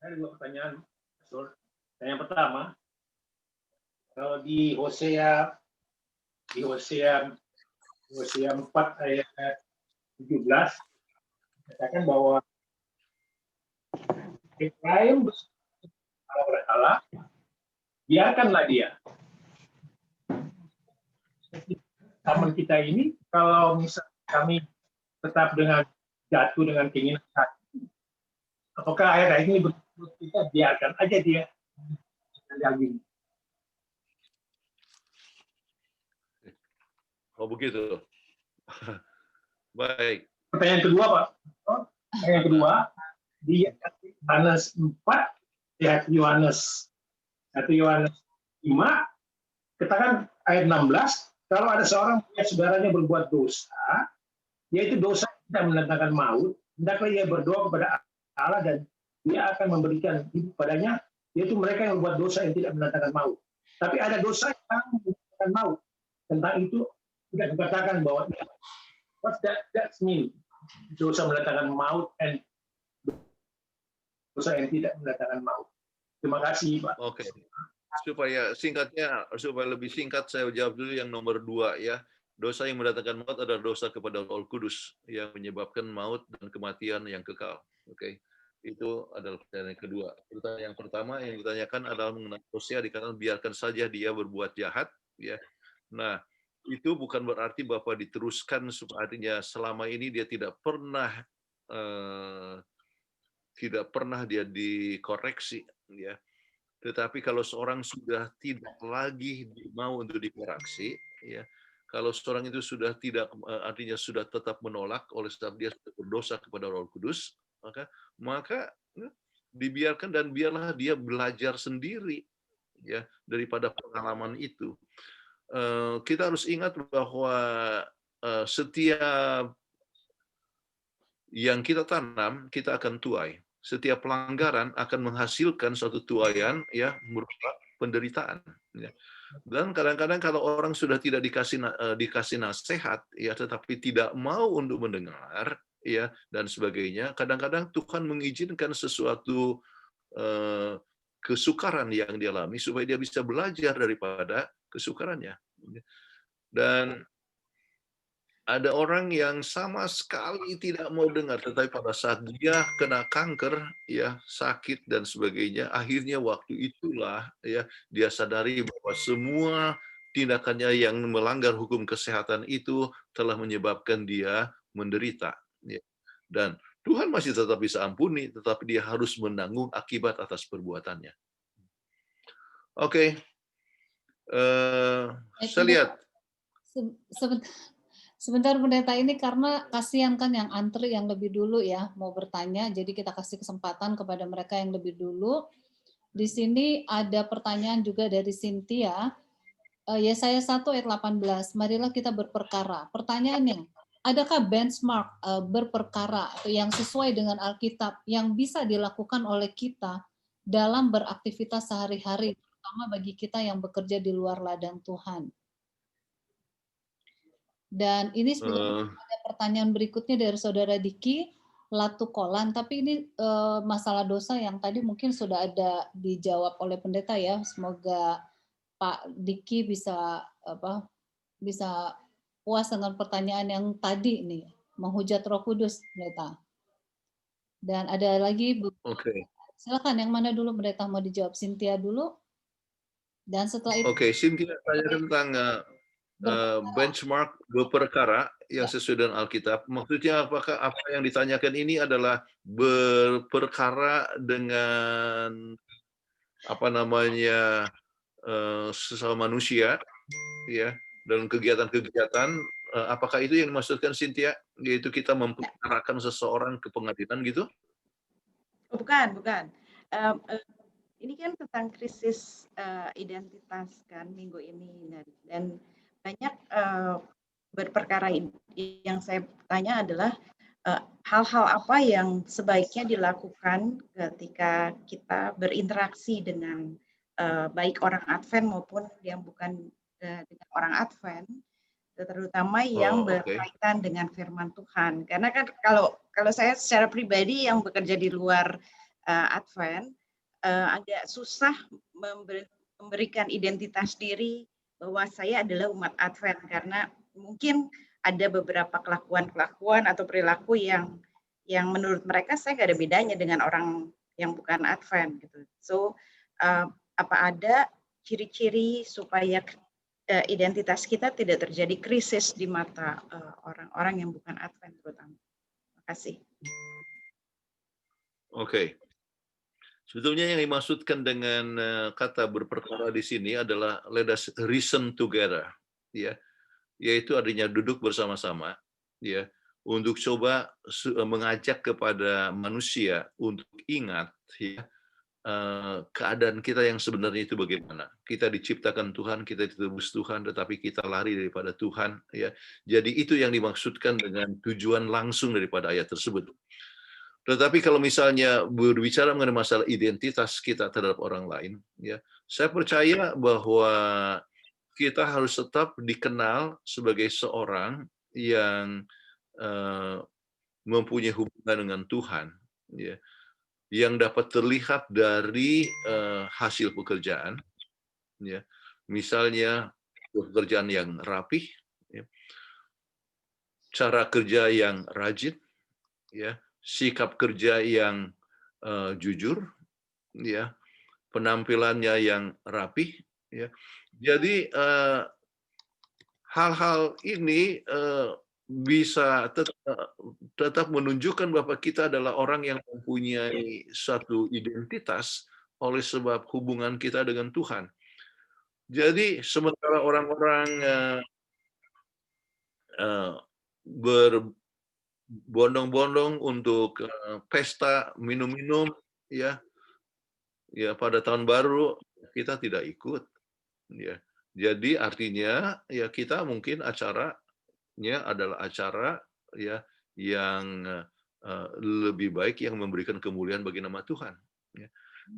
Ada 2 pertanyaan, Pastor. Yang pertama, kalau di Hosea 4 ayat 17 katakan bahwa Efraim Allah, biarkanlah dia. Zaman kita ini, kalau misalnya kami tetap jatuh dengan keinginan hati, apakah ayat ini betul kita biarkan aja dia lagi? Oh begitu. Baik. Pertanyaan kedua, Pak. Pertanyaan kedua, di Yohanes 4, Yohanes 1 Yohanes 5, katakan ayat 16, kalau ada seorang punya saudaranya berbuat dosa, yaitu dosa yang tidak mendatangkan maut, hendaklah ia berdoa kepada Allah dan dia akan memberikan hidup padanya, yaitu mereka yang berbuat dosa yang tidak mendatangkan maut. Tapi ada dosa yang mendatangkan maut. Tentang itu tidak dikatakan bahwa what that mean? Dosa mendatangkan maut dan dosa yang tidak mendatangkan maut. Terima kasih, Pak. Oke. Supaya lebih singkat saya jawab dulu yang nomor 2 ya. Dosa yang mendatangkan maut adalah dosa kepada Roh Kudus yang menyebabkan maut dan kematian yang kekal. Oke. Itu adalah pertanyaan yang kedua. Pertanyaan yang pertama yang ditanyakan adalah mengenai Hosea, dikatakan biarkan saja dia berbuat jahat ya. Nah, itu bukan berarti bahwa diteruskan, artinya selama ini dia tidak pernah dia dikoreksi ya. Tetapi kalau seorang sudah tidak lagi mau untuk dikoreksi ya, kalau seorang itu sudah tidak, artinya sudah tetap menolak oleh sebab dia sudah berdosa kepada Roh Kudus, maka dibiarkan dan biarlah dia belajar sendiri ya daripada pengalaman itu. Kita harus ingat bahwa setiap yang kita tanam kita akan tuai. Setiap pelanggaran akan menghasilkan suatu tuaian ya berupa penderitaan. Ya. Dan kadang-kadang kalau orang sudah tidak dikasih nasihat ya, tetapi tidak mau untuk mendengar ya dan sebagainya, kadang-kadang Tuhan mengizinkan sesuatu kesukaran yang dialami supaya dia bisa belajar daripada kesukarannya. Dan ada orang yang sama sekali tidak mau dengar, tetapi pada saat dia kena kanker, ya sakit dan sebagainya, akhirnya waktu itulah ya dia sadari bahwa semua tindakannya yang melanggar hukum kesehatan itu telah menyebabkan dia menderita. Ya. Dan Tuhan masih tetap bisa ampuni, tetapi dia harus menanggung akibat atas perbuatannya. Oke, Saya lihat. Sebentar pendeta, ini karena kasihan kan yang antri yang lebih dulu ya mau bertanya, jadi kita kasih kesempatan kepada mereka yang lebih dulu. Di sini ada pertanyaan juga dari Cynthia. Yesaya 1 ayat 18, marilah kita berperkara. Pertanyaannya, adakah benchmark berperkara atau yang sesuai dengan Alkitab yang bisa dilakukan oleh kita dalam beraktivitas sehari-hari, terutama bagi kita yang bekerja di luar ladang Tuhan? Dan ini sebenarnya ada pertanyaan berikutnya dari Saudara Diki Latukolan, tapi ini masalah dosa yang tadi mungkin sudah ada dijawab oleh pendeta ya. Semoga Pak Diki bisa puas dengan pertanyaan yang tadi nih, menghujat Roh Kudus, pendeta. Dan ada lagi, silakan yang mana dulu pendeta mau dijawab? Cynthia dulu. Dan setelah itu. Cynthia tanya tentang benchmark berperkara yang sesuai dengan Alkitab. Maksudnya apakah apa yang ditanyakan ini adalah berperkara dengan sesama manusia, ya, dalam kegiatan-kegiatan. Apakah itu yang dimaksudkan Cynthia? Yaitu kita memperkarakan seseorang ke pengadilan gitu? Bukan. Ini kan tentang krisis identitas kan minggu ini, dan banyak berperkara yang saya tanya adalah hal-hal apa yang sebaiknya dilakukan ketika kita berinteraksi dengan baik orang Advent maupun yang bukan dengan orang Advent, terutama yang berkaitan dengan firman Tuhan. Karena kan kalau saya secara pribadi yang bekerja di luar Advent, agak susah memberikan identitas diri bahwa saya adalah umat Advent, karena mungkin ada beberapa kelakuan atau perilaku yang menurut mereka saya nggak ada bedanya dengan orang yang bukan Advent gitu. So apa ada ciri-ciri supaya identitas kita tidak terjadi krisis di mata orang-orang yang bukan Advent terutama? Terima kasih. Sebetulnya yang dimaksudkan dengan kata berperkara di sini adalah let us reason together, ya, yaitu artinya duduk bersama-sama, ya, untuk coba mengajak kepada manusia untuk ingat, ya, keadaan kita yang sebenarnya itu bagaimana. Kita diciptakan Tuhan, kita ditebus Tuhan, tetapi kita lari daripada Tuhan, ya. Jadi itu yang dimaksudkan dengan tujuan langsung daripada ayat tersebut. Tetapi kalau misalnya berbicara mengenai masalah identitas kita terhadap orang lain, ya, saya percaya bahwa kita harus tetap dikenal sebagai seorang yang mempunyai hubungan dengan Tuhan, ya, yang dapat terlihat dari hasil pekerjaan, ya, misalnya pekerjaan yang rapih, ya, cara kerja yang rajin, ya, sikap kerja yang jujur, ya, penampilannya yang rapih, ya. Jadi hal-hal ini bisa tetap menunjukkan bahwa kita adalah orang yang mempunyai satu identitas oleh sebab hubungan kita dengan Tuhan. Jadi sementara orang-orang berbondong-bondong untuk pesta minum-minum, ya pada tahun baru, kita tidak ikut, ya. Jadi artinya ya kita mungkin acaranya adalah acara, ya, yang lebih baik yang memberikan kemuliaan bagi nama Tuhan, ya.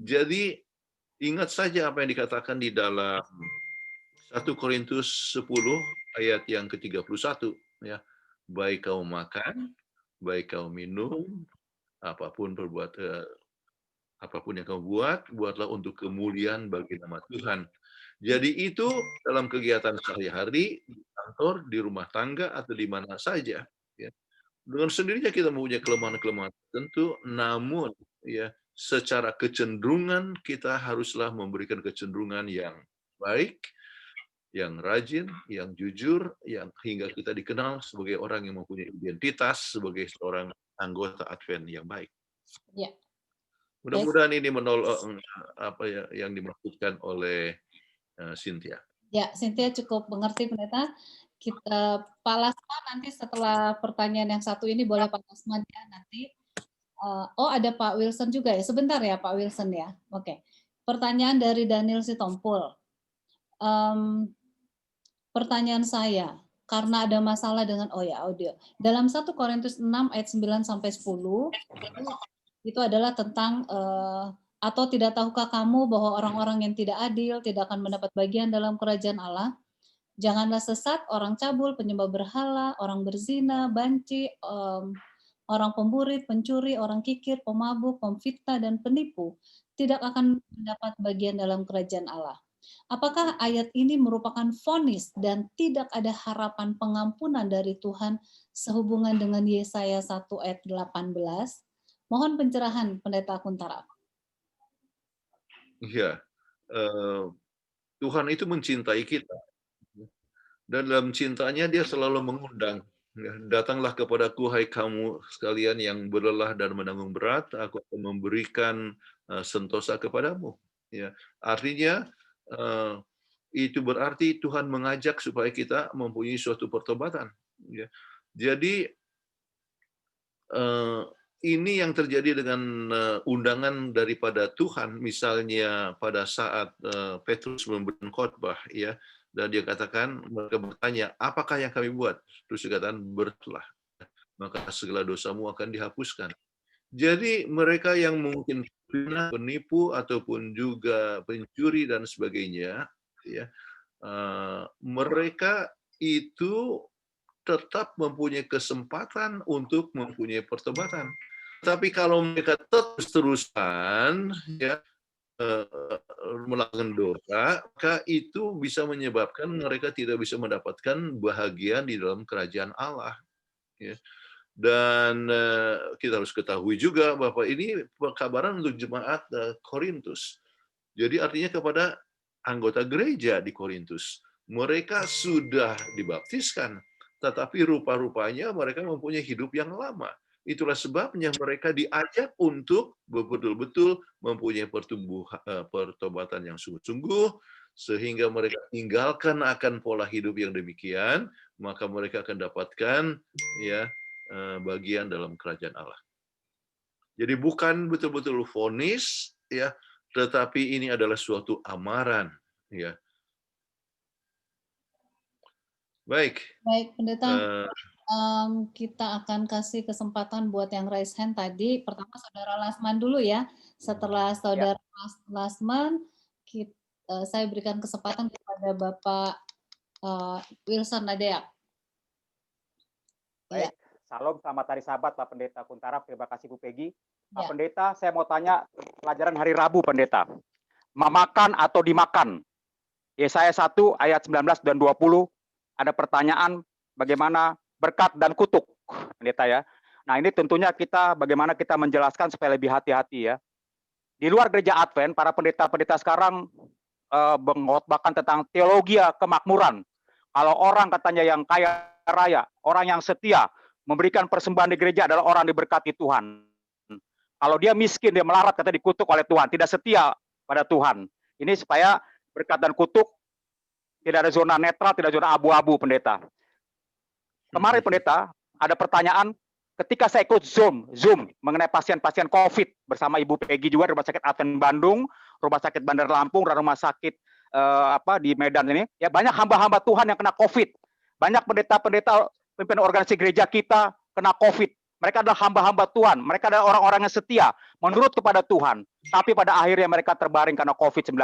Jadi ingat saja apa yang dikatakan di dalam 1 Korintus 10 ayat yang ke-31, ya. Baik kau makan, baik kau minum, apapun yang kau buat, buatlah untuk kemuliaan bagi nama Tuhan. Jadi itu dalam kegiatan sehari-hari, di kantor, di rumah tangga, atau di mana saja, ya. Dengan sendirinya kita mempunyai kelemahan-kelemahan tertentu, namun ya secara kecenderungan kita haruslah memberikan kecenderungan yang baik, yang rajin, yang jujur, yang hingga kita dikenal sebagai orang yang mempunyai identitas sebagai seorang anggota Advent yang baik. Ya. Mudah-mudahan ini menolak apa yang dimaksudkan oleh Cynthia. Ya, Cynthia cukup mengerti pendeta. Kita Pak Lasman nanti setelah pertanyaan yang satu ini boleh Pak Lasman ya nanti. Oh ada Pak Wilson juga ya. Sebentar ya Pak Wilson ya. Oke. Pertanyaan dari Daniel Sitompul. Pertanyaan saya, karena ada masalah dengan audio. Dalam 1 Korintus 6 ayat 9 sampai 10 itu adalah tentang atau tidak tahukah kamu bahwa orang-orang yang tidak adil tidak akan mendapat bagian dalam kerajaan Allah? Janganlah sesat, orang cabul, penyembah berhala, orang berzina, banci, orang pemburit, pencuri, orang kikir, pemabuk, pemfitnah, dan penipu tidak akan mendapat bagian dalam kerajaan Allah. Apakah ayat ini merupakan vonis dan tidak ada harapan pengampunan dari Tuhan sehubungan dengan Yesaya 1 ayat 18? Mohon pencerahan Pendeta Kuntara. Ya, Tuhan itu mencintai kita. Dan dalam cintanya dia selalu mengundang. Datanglah kepadaku, hai kamu sekalian yang berlelah dan menanggung berat, aku akan memberikan sentosa kepadamu. Ya, artinya itu berarti Tuhan mengajak supaya kita mempunyai suatu pertobatan. Ya. Jadi ini yang terjadi dengan undangan daripada Tuhan, misalnya pada saat Petrus memberikan khotbah, ya, dan dia katakan, mereka bertanya, apakah yang kami buat? Terus dia katakan, bertobatlah, maka segala dosamu akan dihapuskan. Jadi mereka yang mungkin penipu ataupun juga pencuri dan sebagainya, ya, mereka itu tetap mempunyai kesempatan untuk mempunyai pertobatan. Tapi kalau mereka terus-terusan ya melakukan dosa, maka itu bisa menyebabkan mereka tidak bisa mendapatkan bahagian di dalam kerajaan Allah. Ya. Dan kita harus ketahui juga bahwa ini kabaran untuk jemaat Korintus. Jadi artinya kepada anggota gereja di Korintus. Mereka sudah dibaptiskan, tetapi rupa-rupanya mereka mempunyai hidup yang lama. Itulah sebabnya mereka diajak untuk betul-betul mempunyai pertobatan yang sungguh-sungguh, sehingga mereka tinggalkan akan pola hidup yang demikian, maka mereka akan dapatkan ya bagian dalam kerajaan Allah. Jadi bukan betul-betul vonis, ya, tetapi ini adalah suatu amaran, ya. Baik. Baik, Pendeta. Kita akan kasih kesempatan buat yang raise hand tadi. Pertama Saudara Lasman dulu ya. Setelah Saudara Lasman, saya berikan kesempatan kepada Bapak Wilson Nadea. Baik, salam selamat hari Sabat Pak Pendeta Kuntara. Terima kasih Bu Peggy. Pak Pendeta, saya mau tanya pelajaran hari Rabu Pendeta. Memakan atau dimakan? Yesaya 1 ayat 19 dan 20 ada pertanyaan bagaimana berkat dan kutuk, Pendeta ya. Nah ini tentunya bagaimana kita menjelaskan supaya lebih hati-hati ya. Di luar gereja Advent, para pendeta-pendeta sekarang mengkhotbahkan tentang teologi kemakmuran. Kalau orang katanya yang kaya raya, orang yang setia, memberikan persembahan di gereja adalah orang diberkati Tuhan. Kalau dia miskin, dia melarat, kata dikutuk oleh Tuhan, tidak setia pada Tuhan. Ini supaya berkat dan kutuk tidak ada zona netral, tidak ada zona abu-abu, Pendeta. Kemarin Pendeta, ada pertanyaan ketika saya ikut Zoom mengenai pasien-pasien COVID bersama Ibu Peggy juga, Rumah Sakit Advent Bandung, Rumah Sakit Bandar Lampung, dan Rumah Sakit di Medan ini, ya banyak hamba-hamba Tuhan yang kena COVID. Banyak pendeta-pendeta, pimpinan organisasi gereja kita kena COVID. Mereka adalah hamba-hamba Tuhan, mereka adalah orang-orang yang setia, menurut kepada Tuhan. Tapi pada akhirnya mereka terbaring karena COVID-19.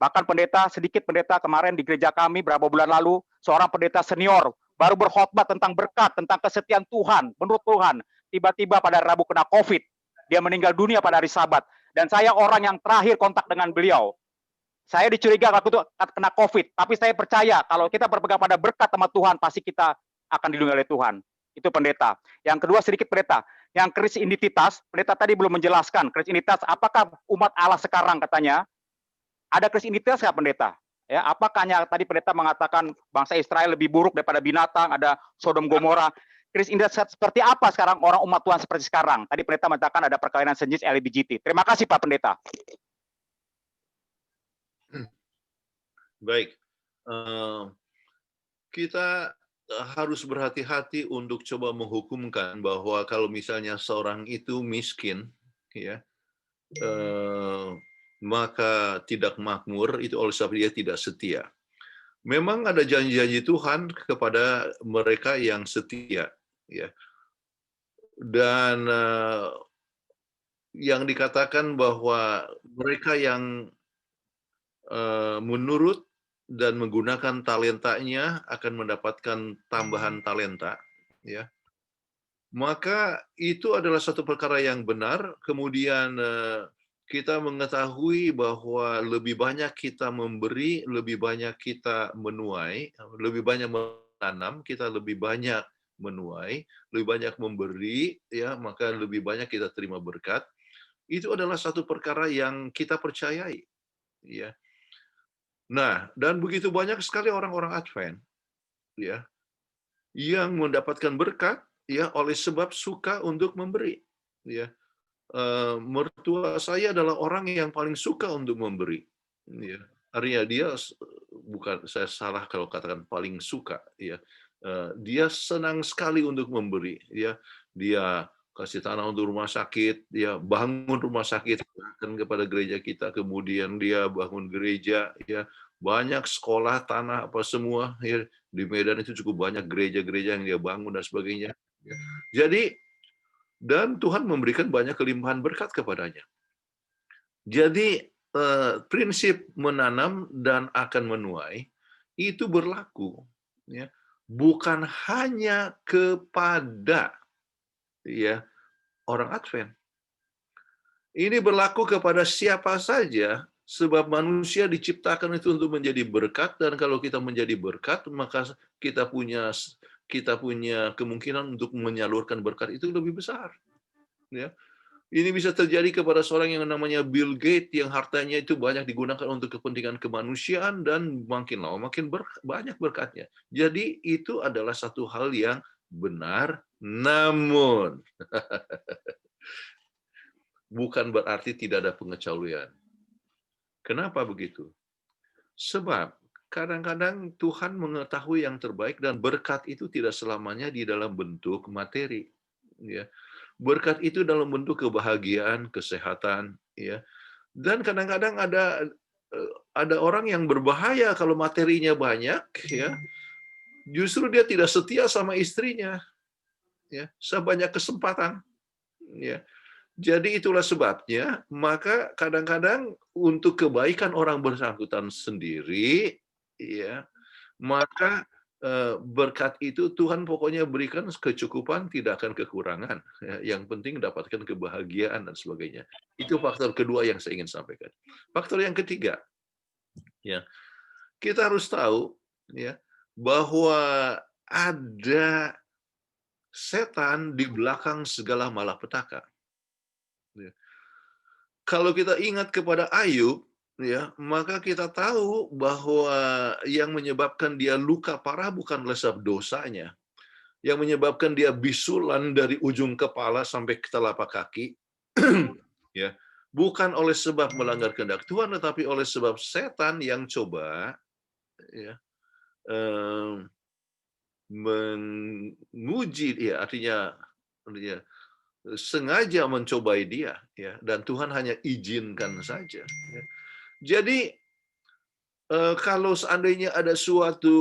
Bahkan sedikit pendeta kemarin di gereja kami beberapa bulan lalu, seorang pendeta senior baru berkhotbah tentang berkat, tentang kesetiaan Tuhan, menurut Tuhan. Tiba-tiba pada Rabu kena COVID. Dia meninggal dunia pada hari Sabat. Dan saya orang yang terakhir kontak dengan beliau. Saya dicurigai waktu itu kena COVID. Tapi saya percaya kalau kita berpegang pada berkat sama Tuhan, pasti kita akan dilindungi oleh Tuhan. Itu pendeta. Yang kedua sedikit pendeta. Yang krisis identitas, pendeta tadi belum menjelaskan. Krisis identitas, apakah umat Allah sekarang katanya, ada krisis identitas nggak pendeta? Ya, apakah tadi pendeta mengatakan bangsa Israel lebih buruk daripada binatang, ada Sodom Gomora. Krisis identitas seperti apa sekarang orang umat Tuhan seperti sekarang? Tadi pendeta mengatakan ada perkawinan sejenis LGBT. Terima kasih Pak Pendeta. Baik. kita harus berhati-hati untuk coba menghukumkan bahwa kalau misalnya seorang itu miskin, ya, maka tidak makmur, itu oleh sebab dia tidak setia. Memang ada janji-janji Tuhan kepada mereka yang setia, ya. Dan yang dikatakan bahwa mereka yang menurut dan menggunakan talentanya akan mendapatkan tambahan talenta, ya. Maka itu adalah satu perkara yang benar. Kemudian kita mengetahui bahwa lebih banyak kita memberi, lebih banyak kita menuai, lebih banyak menanam, kita lebih banyak menuai, lebih banyak memberi, ya, maka lebih banyak kita terima berkat. Itu adalah satu perkara yang kita percayai, ya. Nah, dan begitu banyak sekali orang-orang Advent, ya, yang mendapatkan berkat, ya, oleh sebab suka untuk memberi, ya. Mertua saya adalah orang yang paling suka untuk memberi, ya. Artinya dia, bukan saya salah kalau katakan paling suka, ya. Dia senang sekali untuk memberi, ya. Dia kasih tanah untuk rumah sakit, dia bangun rumah sakit kepada gereja kita, kemudian dia bangun gereja, ya, banyak sekolah, tanah, apa semua, ya, di Medan itu cukup banyak gereja-gereja yang dia bangun dan sebagainya. Ya. Jadi, dan Tuhan memberikan banyak kelimpahan berkat kepadanya. Jadi, prinsip menanam dan akan menuai itu berlaku, ya, bukan hanya kepada, ya, orang Advent. Ini berlaku kepada siapa saja, sebab manusia diciptakan itu untuk menjadi berkat, dan kalau kita menjadi berkat, maka kita punya kemungkinan untuk menyalurkan berkat itu lebih besar. Ya. Ini bisa terjadi kepada seorang yang namanya Bill Gates, yang hartanya itu banyak digunakan untuk kepentingan kemanusiaan, dan makin lama makin banyak berkatnya. Jadi itu adalah satu hal yang benar, namun bukan berarti tidak ada pengecualian. Kenapa begitu? Sebab kadang-kadang Tuhan mengetahui yang terbaik, dan berkat itu tidak selamanya di dalam bentuk materi, ya. Berkat itu dalam bentuk kebahagiaan, kesehatan, ya. Dan kadang-kadang ada orang yang berbahaya kalau materinya banyak, ya. Justru dia tidak setia sama istrinya, ya, sebanyak kesempatan, ya. Jadi itulah sebabnya, maka kadang-kadang untuk kebaikan orang bersangkutan sendiri, ya, maka berkat itu Tuhan pokoknya berikan kecukupan, tidak akan kekurangan. Ya, yang penting dapatkan kebahagiaan dan sebagainya. Itu faktor kedua yang saya ingin sampaikan. Faktor yang ketiga, ya, kita harus tahu, ya, bahwa ada setan di belakang segala malapetaka. Ya. Kalau kita ingat kepada Ayub, ya, maka kita tahu bahwa yang menyebabkan dia luka parah bukan sebab dosanya. Yang menyebabkan dia bisulan dari ujung kepala sampai ke telapak kaki, ya, bukan oleh sebab melanggar kehendak Tuhan, tetapi oleh sebab setan yang coba, ya, menguji dia, artinya sengaja mencobai dia, ya, dan Tuhan hanya izinkan saja. Ya. Jadi kalau seandainya ada suatu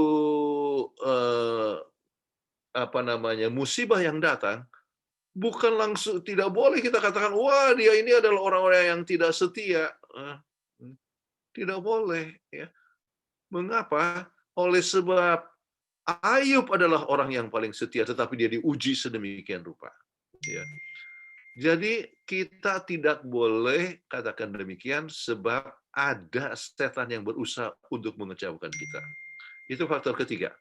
musibah yang datang, bukan langsung, tidak boleh kita katakan, wah, dia ini adalah orang-orang yang tidak setia. Tidak boleh, ya. Mengapa? Oleh sebab Ayub adalah orang yang paling setia, tetapi dia diuji sedemikian rupa. Ya. Jadi kita tidak boleh katakan demikian, sebab ada setan yang berusaha untuk mengecewakan kita. Itu faktor ketiga.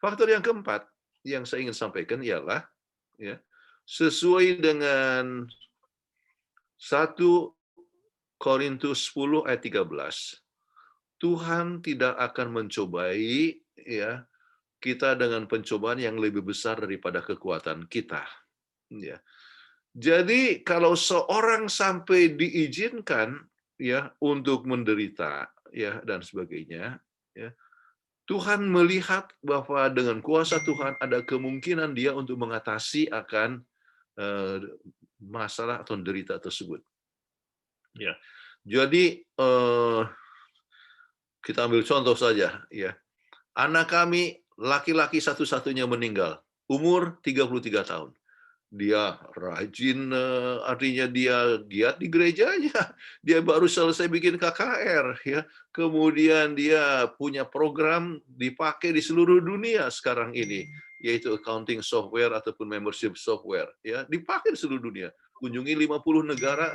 Faktor yang keempat yang saya ingin sampaikan ialah, ya, sesuai dengan 1 Korintus 10 ayat 13, Tuhan tidak akan mencobai, ya, kita dengan pencobaan yang lebih besar daripada kekuatan kita. Ya. Jadi kalau seorang sampai diizinkan, ya, untuk menderita, ya, dan sebagainya, ya, Tuhan melihat bahwa dengan kuasa Tuhan ada kemungkinan dia untuk mengatasi akan masalah atau derita tersebut. Ya, jadi kita ambil contoh saja, ya. Anak kami laki-laki satu-satunya meninggal, umur 33 tahun. Dia rajin, artinya dia giat di gerejanya. Dia baru selesai bikin KKR, ya. Kemudian dia punya program dipakai di seluruh dunia sekarang ini, yaitu accounting software ataupun membership software, ya, dipakai di seluruh dunia. Kunjungi 50 negara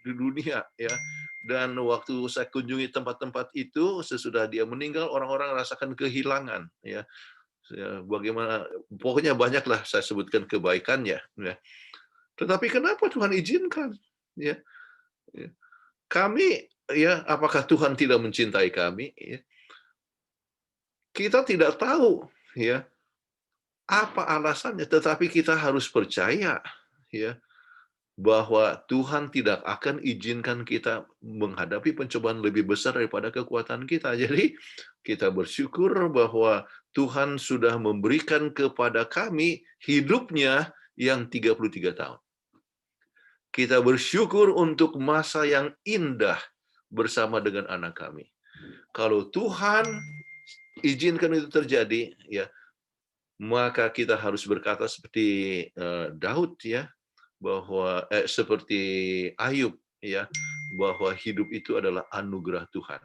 di dunia, ya. Dan waktu saya kunjungi tempat-tempat itu sesudah dia meninggal, orang-orang rasakan kehilangan, ya. Bagaimana, pokoknya banyaklah saya sebutkan kebaikannya, ya. Tetapi kenapa Tuhan izinkan, ya? Kami, ya, apakah Tuhan tidak mencintai kami, ya? Kita tidak tahu, ya, apa alasannya, tetapi kita harus percaya, ya, bahwa Tuhan tidak akan izinkan kita menghadapi pencobaan lebih besar daripada kekuatan kita. Jadi kita bersyukur bahwa Tuhan sudah memberikan kepada kami hidupnya yang 33 tahun. Kita bersyukur untuk masa yang indah bersama dengan anak kami. Kalau Tuhan izinkan itu terjadi, ya, maka kita harus berkata seperti Daud, ya, bahwa seperti Ayub, ya, bahwa hidup itu adalah anugerah Tuhan.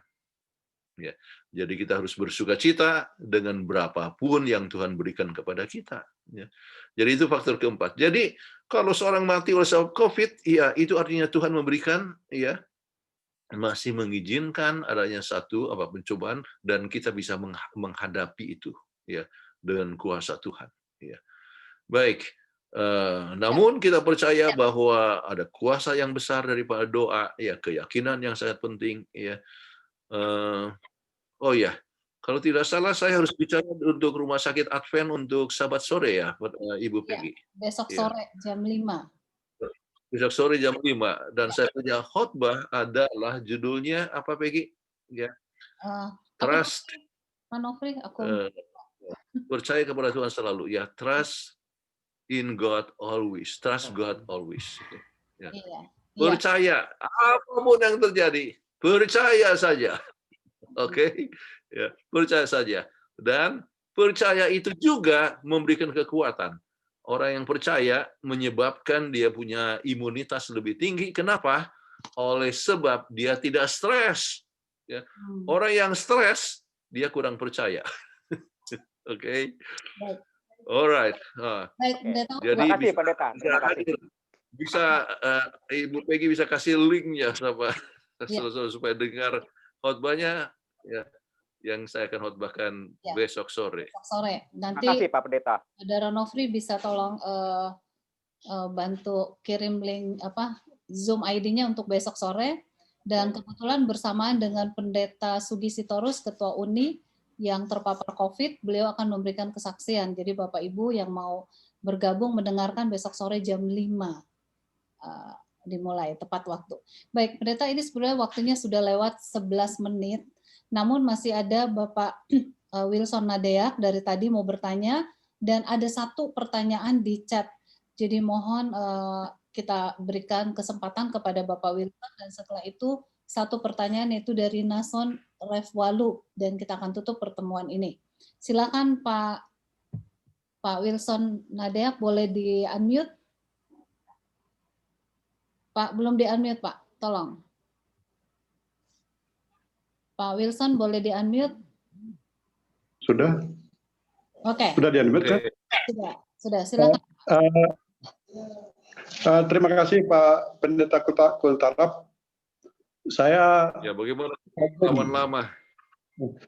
Ya, jadi kita harus bersukacita dengan berapapun yang Tuhan berikan kepada kita. Ya. Jadi itu faktor keempat. Jadi kalau seorang mati oleh sebab COVID, ya, itu artinya Tuhan memberikan, ya, masih mengizinkan adanya satu pencobaan dan kita bisa menghadapi itu, ya, dengan kuasa Tuhan. Ya. Baik. Namun kita percaya bahwa ada kuasa yang besar daripada doa, ya, keyakinan yang sangat penting, ya. Oh ya, kalau tidak salah saya harus bicara untuk Rumah Sakit Advent untuk Sabat sore, ya, Ibu Peggy. Ya, besok sore jam 5. Besok sore jam 5 dan saya punya khotbah adalah judulnya apa, Peggy? Ya. Trust. Manofri, aku percaya kepada Tuhan selalu, ya. Trust in God always, trust God always. Ya. Iya. Percaya apapun yang terjadi, percaya saja. Oke, ya, percaya saja. Dan percaya itu juga memberikan kekuatan. Orang yang percaya menyebabkan dia punya imunitas lebih tinggi. Kenapa? Oleh sebab dia tidak stres. Ya. Orang yang stres dia kurang percaya. Oke. Alright. Baik, jadi terima kasih, Pendeta. Terima kasih. Bisa Ibu Peggy bisa kasih linknya supaya dengar khotbahnya, ya, yang saya akan khotbahkan besok sore. Besok sore. Nanti terima kasih, Pak Pendeta. Saudara Nofri bisa tolong bantu kirim link Zoom ID-nya untuk besok sore. Dan kebetulan bersamaan dengan Pendeta Sugi Sitorus, Ketua UNI, yang terpapar COVID, beliau akan memberikan kesaksian. Jadi Bapak Ibu yang mau bergabung mendengarkan besok sore jam 5 dimulai tepat waktu. Baik, Pendeta, ini sebenarnya waktunya sudah lewat 11 menit, namun masih ada Bapak Wilson Nadeak dari tadi mau bertanya, dan ada satu pertanyaan di chat. Jadi mohon kita berikan kesempatan kepada Bapak Wilson, dan setelah itu satu pertanyaan yaitu dari Nason Refwalu, dan kita akan tutup pertemuan ini. Silakan Pak Wilson Nadeak, boleh di-unmute? Pak, belum di-unmute, Pak. Tolong. Pak Wilson, boleh di-unmute? Sudah. Oke. Sudah di-unmute, kan? Sudah. Silakan. Terima kasih Pak Pendeta Kultarap. Saya bagaimana kawan lama?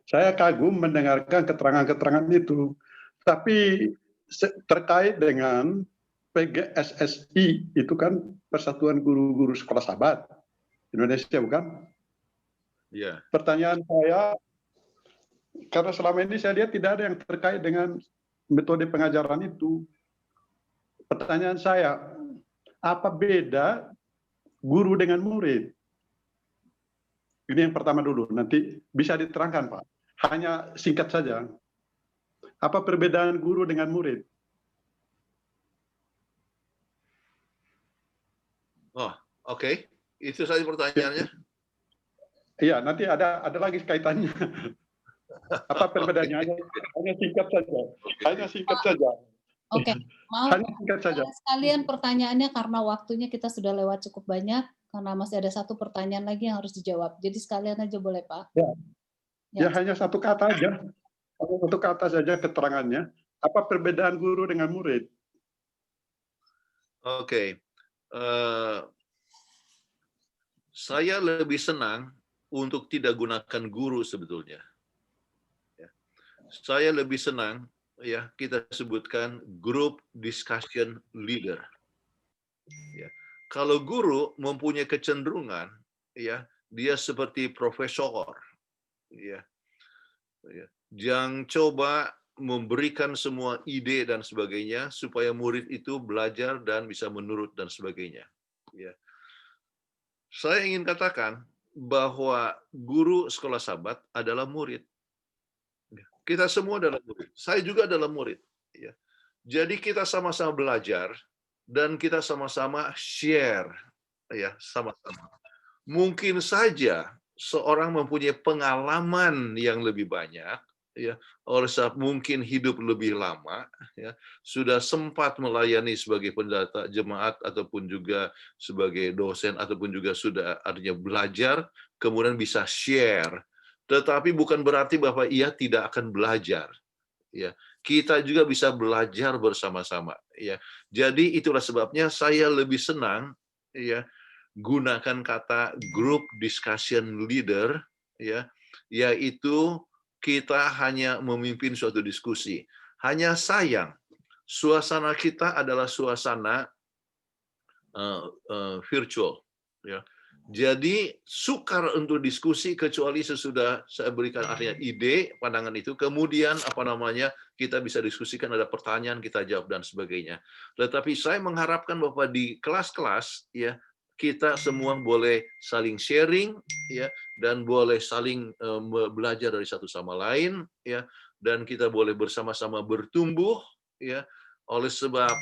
Saya kagum mendengarkan keterangan-keterangan itu. Tapi terkait dengan PGSSI, itu kan Persatuan Guru-Guru Sekolah Sabat Indonesia, bukan? Iya. Pertanyaan saya, karena selama ini saya lihat tidak ada yang terkait dengan metode pengajaran itu. Pertanyaan saya, apa beda guru dengan murid? Ini yang pertama dulu, nanti bisa diterangkan, Pak. hanya singkat saja. Apa perbedaan guru dengan murid? Oh, oke. Itu saja pertanyaannya. Iya, nanti ada lagi kaitannya. Apa perbedaannya? Hanya singkat saja. Hanya singkat saja. Oke, maaf Hanya singkat saja. sekalian pertanyaannya karena waktunya kita sudah lewat cukup banyak, karena masih ada satu pertanyaan lagi yang harus dijawab. Jadi sekalian aja boleh, Pak? Ya, hanya satu kata aja. Hanya satu kata saja keterangannya. Apa perbedaan guru dengan murid? Oke. Saya lebih senang untuk tidak gunakan guru sebetulnya. Ya. Saya lebih senang, ya, kita sebutkan group discussion leader. Ya. Kalau guru mempunyai kecenderungan, ya, dia seperti profesor, ya, yang coba memberikan semua ide dan sebagainya supaya murid itu belajar dan bisa menurut dan sebagainya. Ya. Saya ingin katakan bahwa guru sekolah Sabat adalah murid. Kita semua adalah murid. Saya juga adalah murid. Ya. Jadi kita sama-sama belajar dan kita sama-sama share, ya, sama-sama. Mungkin saja seorang mempunyai pengalaman yang lebih banyak, ya, oleh sebab mungkin hidup lebih lama, ya, sudah sempat melayani sebagai pendeta jemaat ataupun juga sebagai dosen ataupun juga sudah artinya belajar, kemudian bisa share. Tetapi bukan berarti bahwa ia tidak akan belajar. Ya, kita juga bisa belajar bersama-sama. Ya, jadi itulah sebabnya saya lebih senang, ya, gunakan kata group discussion leader, ya, yaitu kita hanya memimpin suatu diskusi. Hanya sayang, suasana kita adalah suasana virtual. Ya. Jadi sukar untuk diskusi kecuali sesudah saya berikan artinya ide, pandangan itu, kemudian kita bisa diskusikan, ada pertanyaan kita jawab dan sebagainya. Tetapi saya mengharapkan bahwa di kelas-kelas, ya, kita semua boleh saling sharing, ya, dan boleh saling belajar dari satu sama lain, ya, dan kita boleh bersama-sama bertumbuh, ya, oleh sebab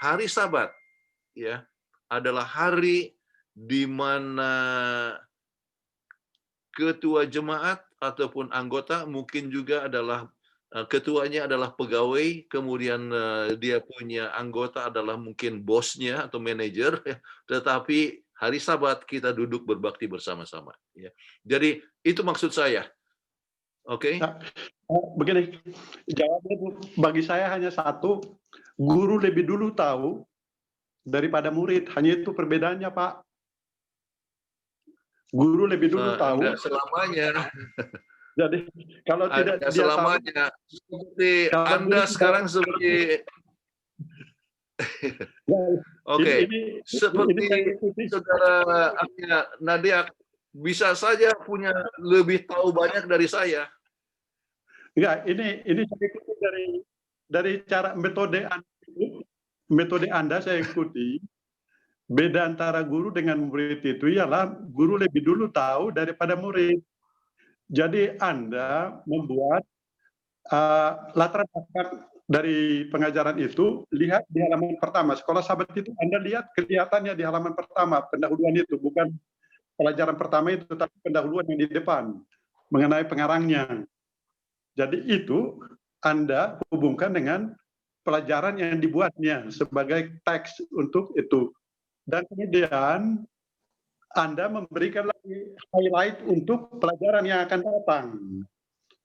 hari Sabat, ya, adalah hari di mana ketua jemaat ataupun anggota mungkin juga adalah ketuanya adalah pegawai, kemudian dia punya anggota adalah mungkin bosnya atau manajer, ya, tetapi hari Sabat kita duduk berbakti bersama-sama. Ya. Jadi itu maksud saya. Oke? Nah, begini, jawabannya bagi saya hanya satu, guru lebih dulu tahu daripada murid, hanya itu perbedaannya, Pak. Guru lebih dulu tahu. Enggak selamanya. Jadi kalau tidak dia selamanya, tahu, seperti Anda sekarang seperti oke, seperti saudara Nadia bisa saja punya lebih tahu banyak dari saya. Enggak, ini saya ikuti dari cara metode Anda saya ikuti. Beda antara guru dengan murid itu ialah guru lebih dulu tahu daripada murid. Jadi Anda membuat latar belakang dari pengajaran itu, lihat di halaman pertama. Sekolah Sabat itu Anda lihat kelihatannya di halaman pertama, pendahuluan itu. Bukan pelajaran pertama itu, tapi pendahuluan yang di depan, mengenai pengarangnya. Jadi itu Anda hubungkan dengan pelajaran yang dibuatnya sebagai teks untuk itu. Dan kemudian Anda memberikan lagi highlight untuk pelajaran yang akan datang.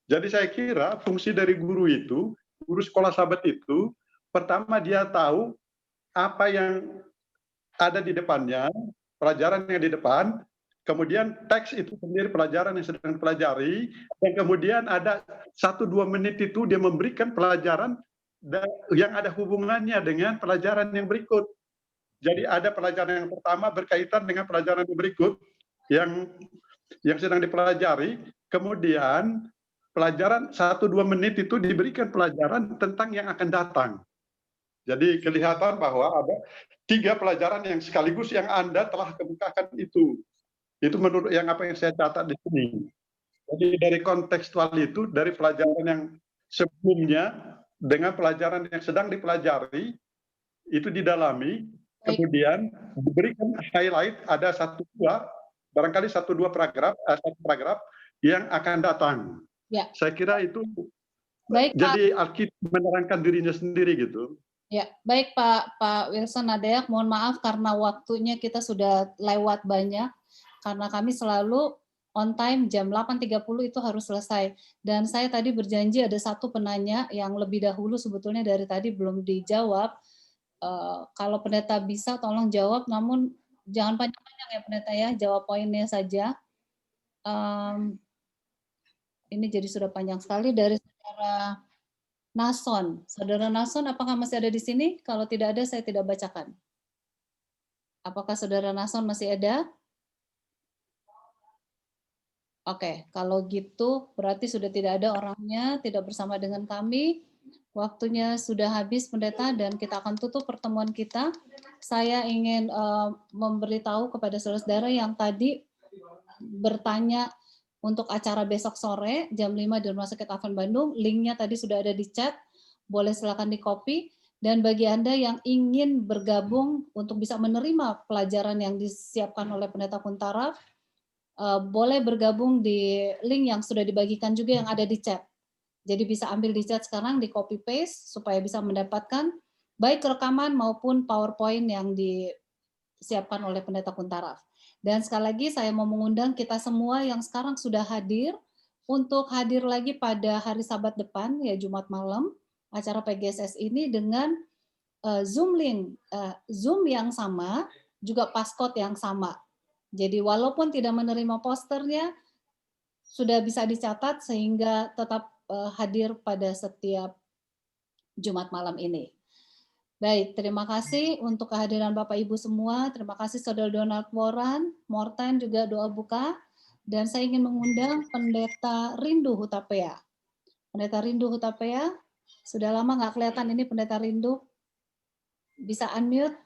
Jadi saya kira fungsi dari guru itu, guru sekolah Sabat itu, pertama dia tahu apa yang ada di depannya, pelajaran yang di depan, kemudian teks itu sendiri pelajaran yang sedang dipelajari, dan kemudian ada 1-2 menit itu dia memberikan pelajaran yang ada hubungannya dengan pelajaran yang berikut. Jadi ada pelajaran yang pertama berkaitan dengan pelajaran yang berikut yang sedang dipelajari, kemudian pelajaran 1-2 menit itu diberikan pelajaran tentang yang akan datang. Jadi kelihatan bahwa ada 3 pelajaran yang sekaligus yang Anda telah kemukakan itu. Itu menurut yang apa yang saya catat di sini. Jadi dari kontekstual itu, dari pelajaran yang sebelumnya dengan pelajaran yang sedang dipelajari itu didalami, kemudian diberikan highlight ada satu dua paragraf yang akan datang. Ya. Saya kira itu baik, jadi Alkitab menerangkan dirinya sendiri gitu. Ya, baik Pak Wilson Nadeak, mohon maaf karena waktunya kita sudah lewat banyak, karena kami selalu on time jam 8.30 itu harus selesai. Dan saya tadi berjanji ada satu penanya yang lebih dahulu sebetulnya dari tadi belum dijawab. Kalau pendeta bisa tolong jawab, namun jangan panjang-panjang ya pendeta ya, jawab poinnya saja. Ini jadi sudah panjang sekali dari saudara Nason. Saudara Nason, apakah masih ada di sini? Kalau tidak ada, saya tidak bacakan. Apakah saudara Nason masih ada? Oke, kalau gitu berarti sudah tidak ada orangnya, tidak bersama dengan kami. Waktunya sudah habis pendeta dan kita akan tutup pertemuan kita. Saya ingin memberitahu kepada saudara-saudara yang tadi bertanya untuk acara besok sore jam 5 di Rumah Sakit Advent Bandung, linknya tadi sudah ada di chat, boleh silakan di copy. Dan bagi Anda yang ingin bergabung untuk bisa menerima pelajaran yang disiapkan oleh Pendeta Kuntara, boleh bergabung di link yang sudah dibagikan juga yang ada di chat. Jadi bisa ambil di chat sekarang, di copy paste supaya bisa mendapatkan baik rekaman maupun PowerPoint yang disiapkan oleh Pendeta Kuntara. Dan sekali lagi saya mau mengundang kita semua yang sekarang sudah hadir untuk hadir lagi pada hari Sabat depan, ya Jumat malam, acara PGSS ini dengan Zoom link, Zoom yang sama, juga passcode yang sama. Jadi walaupun tidak menerima posternya, sudah bisa dicatat sehingga tetap hadir pada setiap Jumat malam ini. Baik, terima kasih untuk kehadiran Bapak Ibu semua. Terima kasih Saudara Donald Morten juga doa buka. Dan saya ingin mengundang Pendeta Rindu Hutapea. Pendeta Rindu Hutapea, sudah lama nggak kelihatan ini Pendeta Rindu. Bisa unmute?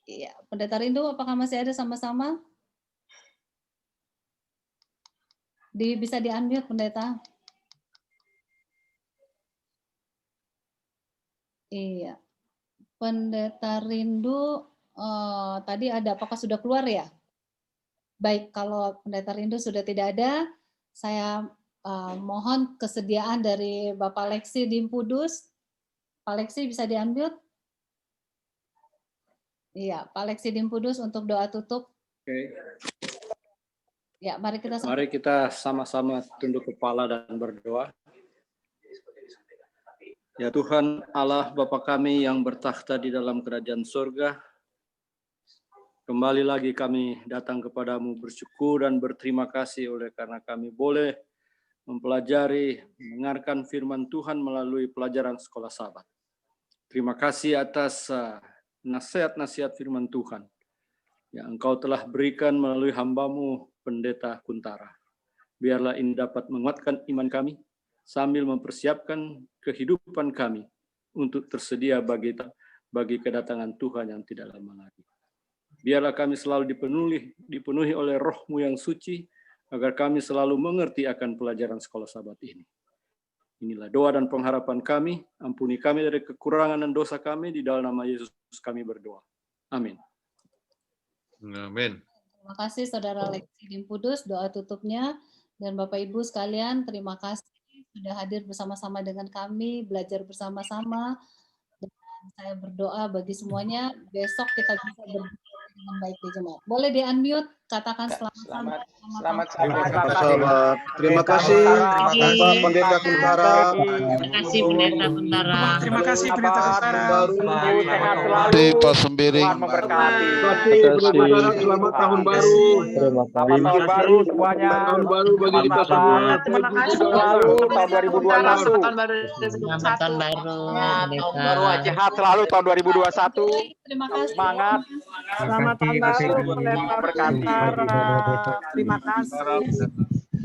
Iya, Pendeta Rindu apakah masih ada sama-sama? Bisa di-unmute Pendeta? Iya, Pendeta Rindu tadi ada, apakah sudah keluar ya? Baik, kalau Pendeta Rindu sudah tidak ada, saya mohon kesediaan dari Bapak Leksi Dimpudus. Pak Leksi bisa di-unmute? Iya, Pak Leksi Dimpudus untuk doa tutup. Oke. Ya, mari kita sama-sama tunduk kepala dan berdoa. Ya Tuhan Allah Bapa kami yang bertakhta di dalam kerajaan surga, kembali lagi kami datang kepadamu bersyukur dan berterima kasih oleh karena kami boleh mempelajari, mendengarkan firman Tuhan melalui pelajaran sekolah Sabat. Terima kasih atas nasihat-nasihat firman Tuhan yang Engkau telah berikan melalui hamba-Mu Pendeta Kuntara. Biarlah ini dapat menguatkan iman kami, sambil mempersiapkan kehidupan kami untuk tersedia bagi kedatangan Tuhan yang tidak lama lagi. Biarlah kami selalu dipenuhi oleh Roh-Mu yang suci, agar kami selalu mengerti akan pelajaran sekolah Sabat ini. Inilah doa dan pengharapan kami, ampuni kami dari kekurangan dan dosa kami, di dalam nama Yesus kami berdoa. Amin. Amin. Terima kasih Saudara Leksi Dimpudus, doa tutupnya. Dan Bapak Ibu sekalian, terima kasih sudah hadir bersama-sama dengan kami, belajar bersama-sama. Dan saya berdoa bagi semuanya, besok kita bisa berdua dengan baik di Jemaat. Boleh di-unmute, katakan selamat Sabat. Terima kasih Bapak Pendeta Kuntara. Terima kasih Pendeta Kuntara. Terima kasih Pendeta Kuntara. Sehat selalu. Pak Sembiri. Tuhan memberkati. Selamat tahun baru. Selamat tahun baru semuanya. Tahun baru bagi kita semua. Terima kasih selalu tahun 2021. Selamat tahun baru. Sehat selalu tahun 2021. Terima kasih. Semangat. Selamat tahun baru Pendeta Kuntara. Terima kasih.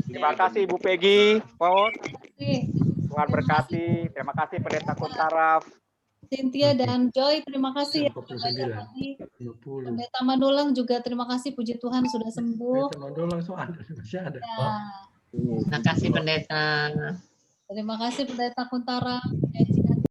Terima kasih Ibu Peggy. Tuhan berkati. Terima kasih Pendeta Kuntara. Cynthia dan Joy, terima kasih ya. Pendeta Manulang juga terima kasih, puji Tuhan sudah sembuh. Terima kasih pendeta. Terima kasih Pendeta Kuntara,